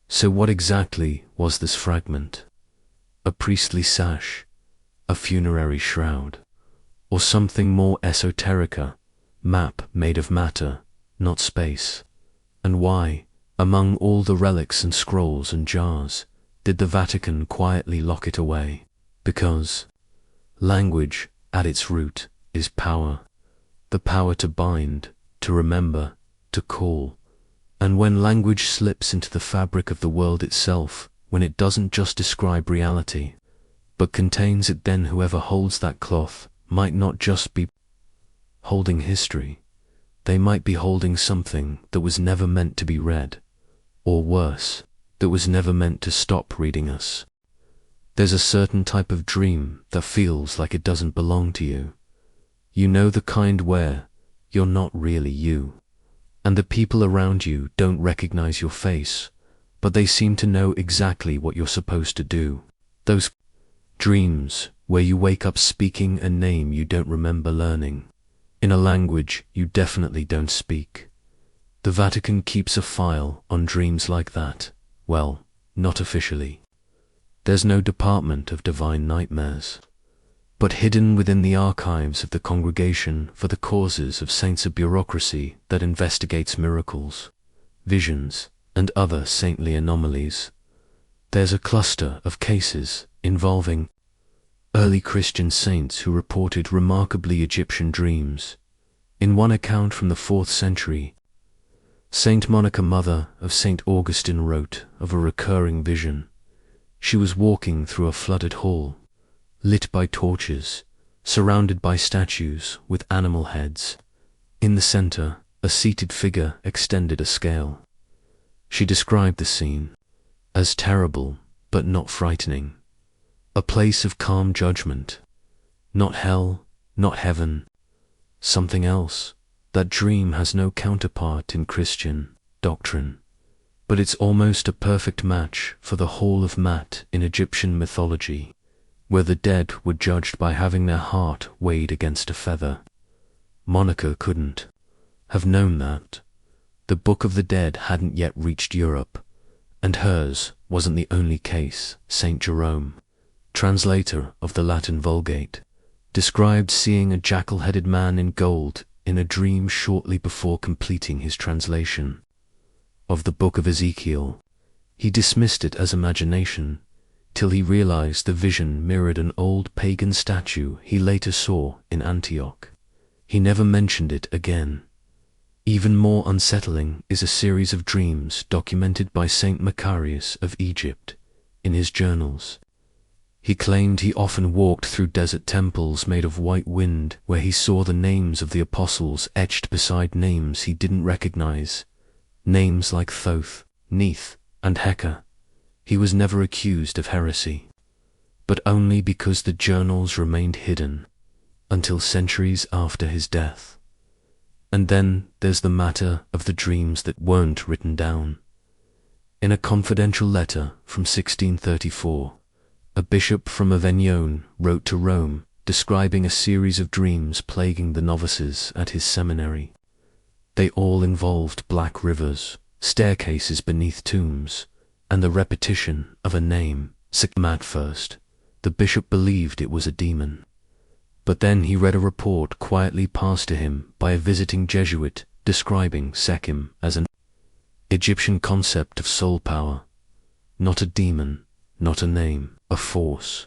Speaker 1: So what exactly was this fragment? A priestly sash? A funerary shroud? Or something more esoterica? Map made of matter, not space? And why, among all the relics and scrolls and jars, did the Vatican quietly lock it away? Because language, at its root, is power. The power to bind, to remember, to call. And when language slips into the fabric of the world itself, when it doesn't just describe reality, but contains it, then whoever holds that cloth might not just be holding history. They might be holding something that was never meant to be read, or worse, that was never meant to stop reading us. There's a certain type of dream that feels like it doesn't belong to you. You know, the kind where you're not really you. and the people around you don't recognize your face, but they seem to know exactly what you're supposed to do. Those dreams where you wake up speaking a name you don't remember learning, in a language you definitely don't speak. The Vatican keeps a file on dreams like that. Well, not officially. There's no department of divine nightmares. But hidden within the archives of the Congregation for the Causes of Saints, a bureaucracy that investigates miracles, visions, and other saintly anomalies, there's a cluster of cases involving early Christian saints who reported remarkably Egyptian dreams. In one account from the 4th century, Saint Monica, mother of Saint Augustine, wrote of a recurring vision. She was walking through a flooded hall, lit by torches, surrounded by statues with animal heads. In the center, a seated figure extended a scale. She described the scene as terrible but not frightening, a place of calm judgment, not hell, not heaven, something else. That dream has no counterpart in Christian doctrine, but it's almost a perfect match for the Hall of Mat in Egyptian mythology, where the dead were judged by having their heart weighed against a feather. Monica couldn't have known that. The Book of the Dead hadn't yet reached Europe, and hers wasn't the only case. Saint Jerome, translator of the Latin Vulgate, described seeing a jackal-headed man in gold in a dream shortly before completing his translation of the Book of Ezekiel. He dismissed it as imagination, till he realized the vision mirrored an old pagan statue he later saw in Antioch. He never mentioned it again. Even more unsettling is a series of dreams documented by Saint Macarius of Egypt in his journals. He claimed he often walked through desert temples made of white wind, where he saw the names of the apostles etched beside names he didn't recognize, names like Thoth, Neith, and Heka. He was never accused of heresy, but only because the journals remained hidden until centuries after his death. And then there's the matter of the dreams that weren't written down. In a confidential letter from 1634, a bishop from Avignon wrote to Rome describing a series of dreams plaguing the novices at his seminary. They all involved black rivers, staircases beneath tombs, and the repetition of a name. At first, the bishop believed it was a demon. But then he read a report quietly passed to him by a visiting Jesuit describing Sekhem as an Egyptian concept of soul power, not a demon, not a name, a force.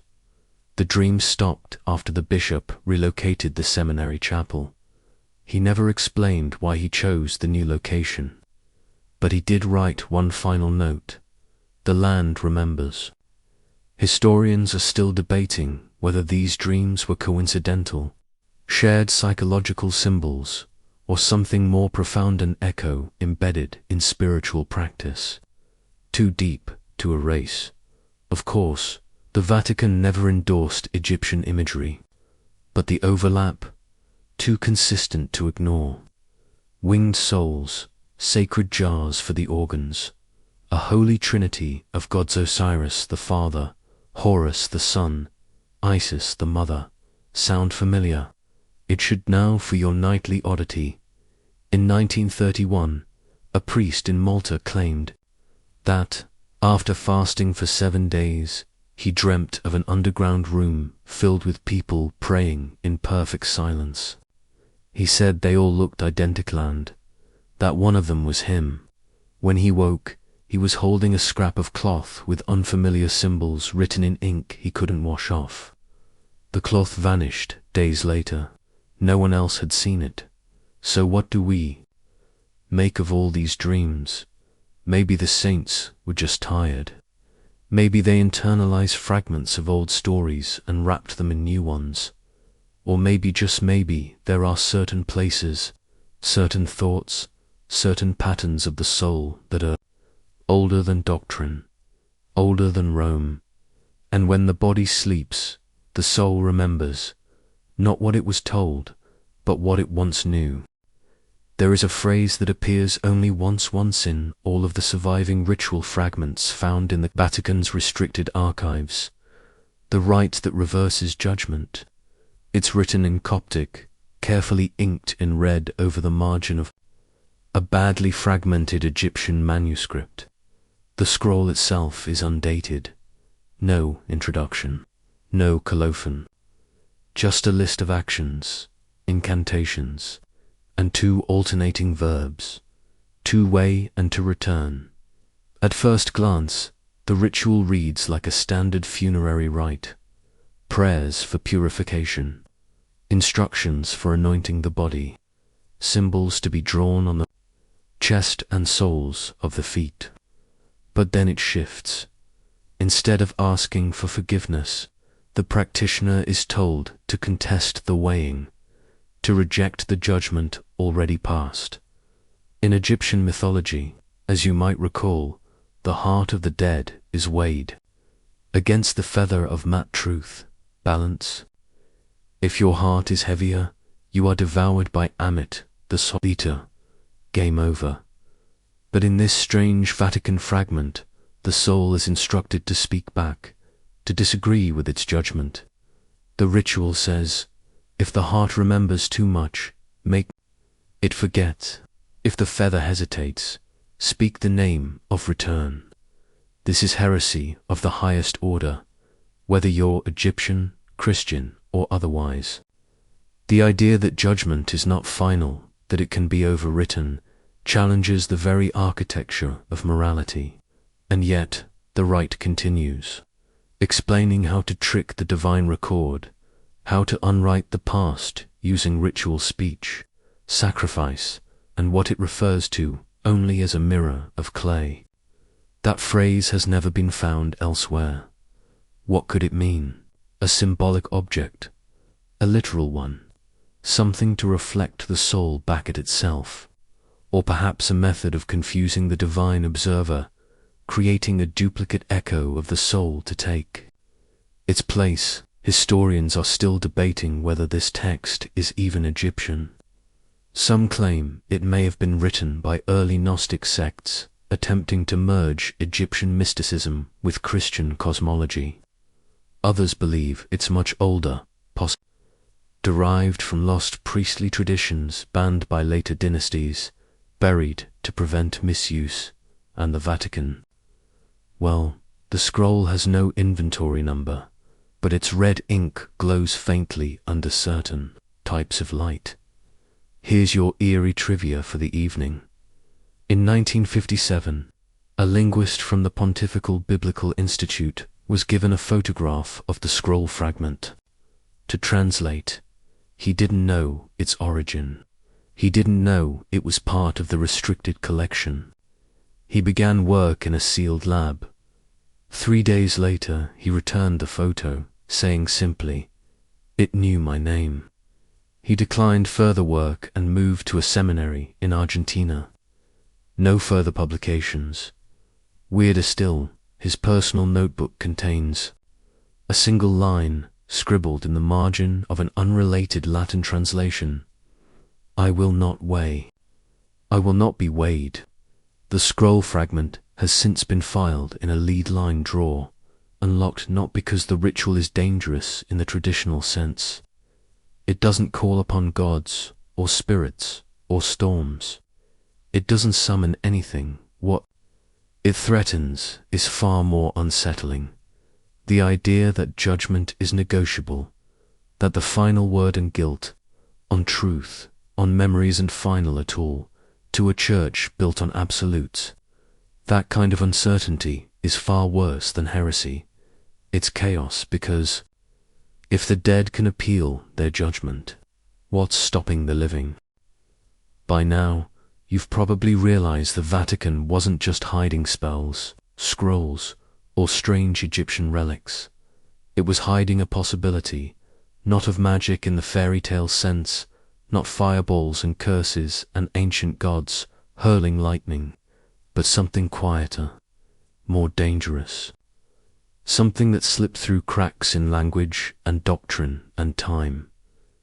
Speaker 1: The dream stopped after the bishop relocated the seminary chapel. He never explained why he chose the new location, but he did write one final note: the land remembers. Historians are still debating whether these dreams were coincidental, shared psychological symbols, or something more profound, an echo embedded in spiritual practice, too deep to erase. Of course, the Vatican never endorsed Egyptian imagery, but the overlap, too consistent to ignore. Winged souls, sacred jars for the organs, a holy trinity of gods: Osiris the Father, Horus the Son, Isis the Mother. Sound familiar? It should now for your nightly oddity. In 1931, a priest in Malta claimed that, after fasting for 7 days, he dreamt of an underground room filled with people praying in perfect silence. He said they all looked identical and that one of them was him. When he woke, he was holding a scrap of cloth with unfamiliar symbols written in ink he couldn't wash off. The cloth vanished days later. No one else had seen it. So what do we make of all these dreams? Maybe the saints were just tired. Maybe they internalized fragments of old stories and wrapped them in new ones. Or maybe, just maybe, there are certain places, certain thoughts, certain patterns of the soul that are older than doctrine, older than Rome. And when the body sleeps, the soul remembers, not what it was told, but what it once knew. There is a phrase that appears only once in all of the surviving ritual fragments found in the Vatican's restricted archives. The rite that reverses judgment. It's written in Coptic, carefully inked in red over the margin of a badly fragmented Egyptian manuscript. The scroll itself is undated. No introduction. No colophon. Just a list of actions, incantations, and 2 alternating verbs, to weigh and to return. At first glance, the ritual reads like a standard funerary rite. Prayers for purification, instructions for anointing the body, symbols to be drawn on the chest and soles of the feet. But then it shifts. Instead of asking for forgiveness, the practitioner is told to contest the weighing, to reject the judgment already passed. In Egyptian mythology, as you might recall, the heart of the dead is weighed against the feather of mat truth, balance. If your heart is heavier, you are devoured by Amit, the Solita. Game over. But in this strange Vatican fragment, the soul is instructed to speak back, to disagree with its judgment. The ritual says, if the heart remembers too much, make it forget. If the feather hesitates, speak the name of return. This is heresy of the highest order, whether you're Egyptian, Christian, or otherwise. The idea that judgment is not final, that it can be overwritten, challenges the very architecture of morality. And yet, the rite continues, explaining how to trick the divine record, how to unwrite the past using ritual speech, sacrifice, and what it refers to only as a mirror of clay. That phrase has never been found elsewhere. What could it mean? A symbolic object, a literal one, something to reflect the soul back at itself, or perhaps a method of confusing the divine observer, creating a duplicate echo of the soul to take its place. Historians are still debating whether this text is even Egyptian. Some claim it may have been written by early Gnostic sects attempting to merge Egyptian mysticism with Christian cosmology. Others believe it's much older, derived from lost priestly traditions banned by later dynasties, buried to prevent misuse, and the Vatican. Well, the scroll has no inventory number, but its red ink glows faintly under certain types of light. Here's your eerie trivia for the evening. In 1957, a linguist from the Pontifical Biblical Institute was given a photograph of the scroll fragment. To translate, he didn't know its origin. He didn't know it was part of the restricted collection. He began work in a sealed lab. 3 days later, he returned the photo, saying simply, "It knew my name." He declined further work and moved to a seminary in Argentina. No further publications. Weirder still, his personal notebook contains a single line scribbled in the margin of an unrelated Latin translation. "I will not weigh. I will not be weighed." The scroll fragment has since been filed in a lead-line drawer, unlocked not because the ritual is dangerous in the traditional sense. It doesn't call upon gods, or spirits, or storms. It doesn't summon anything. What it threatens is far more unsettling. The idea that judgment is negotiable, that the final word on guilt, on truth, on memory isn't final at all, to a church built on absolutes. That kind of uncertainty is far worse than heresy. It's chaos because if the dead can appeal their judgment, what's stopping the living? By now, you've probably realized the Vatican wasn't just hiding spells, scrolls, or strange Egyptian relics. It was hiding a possibility, not of magic in the fairy tale sense, not fireballs and curses and ancient gods hurling lightning, but something quieter, more dangerous. Something that slipped through cracks in language and doctrine and time.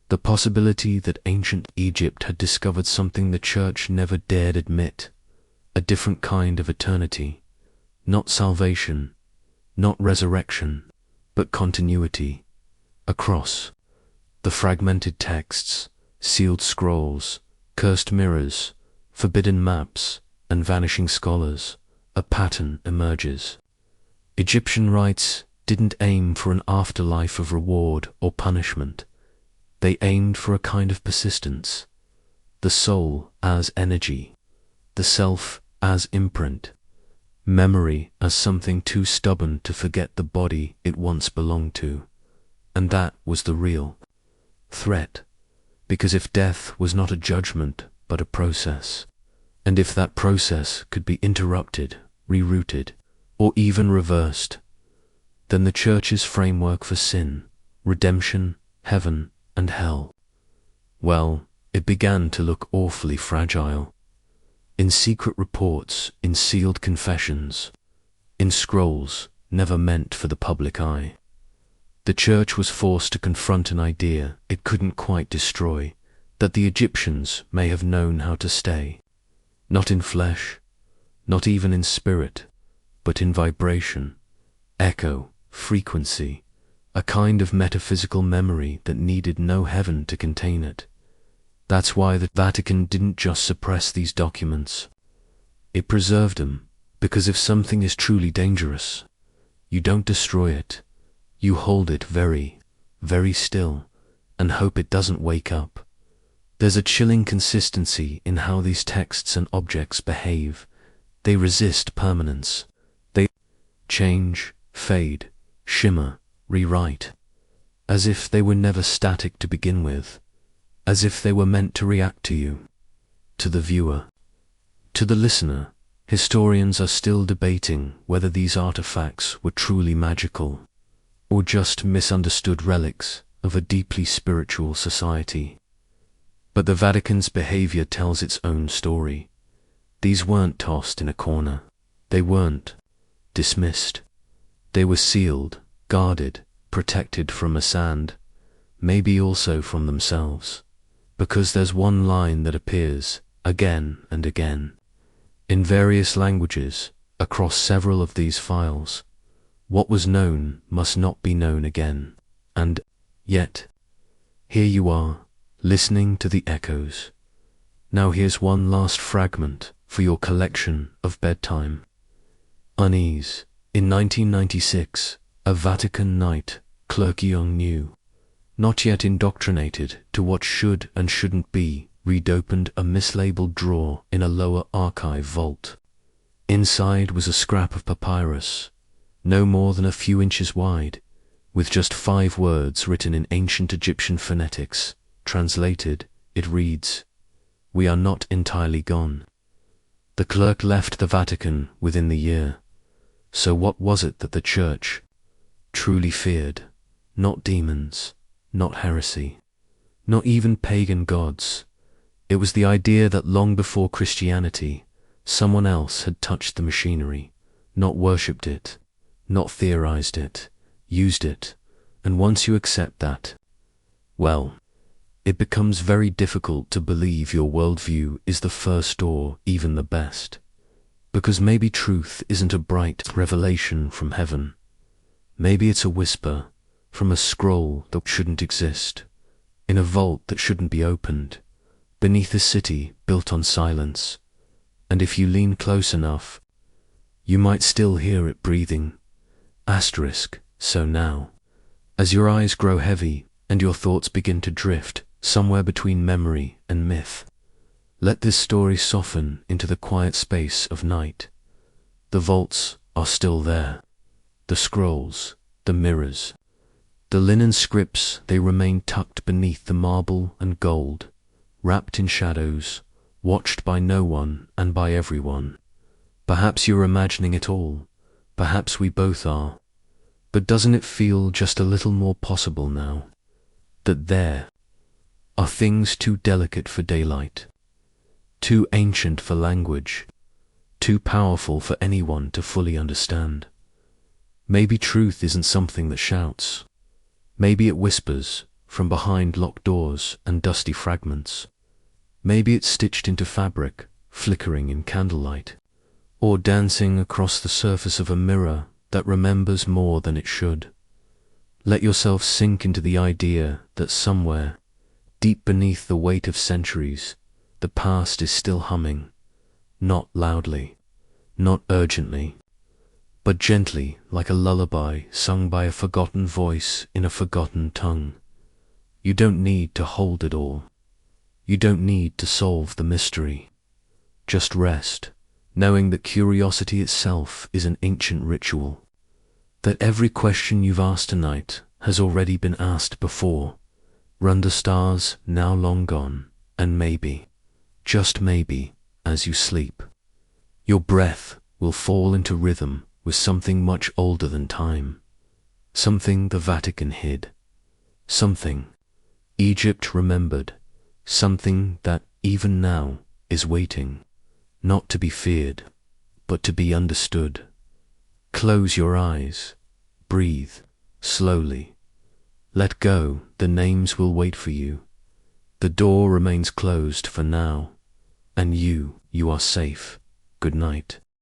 Speaker 1: The possibility that ancient Egypt had discovered something the church never dared admit, a different kind of eternity, not salvation, not resurrection, but continuity, across the fragmented texts, sealed scrolls, cursed mirrors, forbidden maps, and vanishing scholars, a pattern emerges. Egyptian rites didn't aim for an afterlife of reward or punishment. They aimed for a kind of persistence, the soul as energy, the self as imprint, memory as something too stubborn to forget the body it once belonged to. And that was the real threat, because if death was not a judgment but a process, and if that process could be interrupted, rerouted, or even reversed, then the church's framework for sin, redemption, heaven, and hell, well, it began to look awfully fragile. In secret reports, in sealed confessions, in scrolls never meant for the public eye, the church was forced to confront an idea it couldn't quite destroy, that the Egyptians may have known how to stay, not in flesh, not even in spirit, but in vibration, echo, frequency, a kind of metaphysical memory that needed no heaven to contain it. That's why the Vatican didn't just suppress these documents. It preserved them, because if something is truly dangerous, you don't destroy it. You hold it very, very still, and hope it doesn't wake up. There's a chilling consistency in how these texts and objects behave. They resist permanence. They change, fade, shimmer, rewrite, as if they were never static to begin with, as if they were meant to react to you, to the viewer, to the listener. Historians are still debating whether these artifacts were truly magical, or just misunderstood relics of a deeply spiritual society. But the Vatican's behavior tells its own story. These weren't tossed in a corner. They weren't dismissed. They were sealed, guarded, protected from a sand, maybe also from themselves. Because there's one line that appears again and again, in various languages, across several of these files. What was known must not be known again. And yet, here you are, listening to the echoes. Now here's one last fragment for your collection of bedtime. Unease. In 1996, a Vatican knight, Clergyong knew, not yet indoctrinated to what should and shouldn't be, read-opened a mislabeled drawer in a lower archive vault. Inside was a scrap of papyrus, no more than a few inches wide, with just 5 words written in ancient Egyptian phonetics. Translated, it reads, "We are not entirely gone." The clerk left the Vatican within the year. So what was it that the Church truly feared? Not demons, not heresy, not even pagan gods. It was the idea that long before Christianity, someone else had touched the machinery, not worshipped it, not theorized it, used it, and once you accept that, well, it becomes very difficult to believe your worldview is the first or even the best. Because maybe truth isn't a bright revelation from heaven. Maybe it's a whisper from a scroll that shouldn't exist, in a vault that shouldn't be opened, beneath a city built on silence. And if you lean close enough, you might still hear it breathing. So now, as your eyes grow heavy and your thoughts begin to drift somewhere between memory and myth, let this story soften into the quiet space of night. The vaults are still there. The scrolls, the mirrors, the linen scripts, they remain tucked beneath the marble and gold, wrapped in shadows, watched by no one and by everyone. Perhaps you're imagining it all. Perhaps we both are. But doesn't it feel just a little more possible now? That there are things too delicate for daylight, too ancient for language, too powerful for anyone to fully understand. Maybe truth isn't something that shouts. Maybe it whispers, from behind locked doors and dusty fragments. Maybe it's stitched into fabric, flickering in candlelight, or dancing across the surface of a mirror that remembers more than it should. Let yourself sink into the idea that somewhere, deep beneath the weight of centuries, the past is still humming, not loudly, not urgently, but gently, like a lullaby sung by a forgotten voice in a forgotten tongue. You don't need to hold it all. You don't need to solve the mystery. Just rest, knowing that curiosity itself is an ancient ritual, that every question you've asked tonight has already been asked before, run the stars now long gone, and maybe, just maybe, as you sleep, your breath will fall into rhythm with something much older than time, something the Vatican hid, something Egypt remembered, something that even now is waiting, not to be feared, but to be understood. Close your eyes, breathe, slowly. Let go, the names will wait for you. The door remains closed for now, and you are safe. Good night.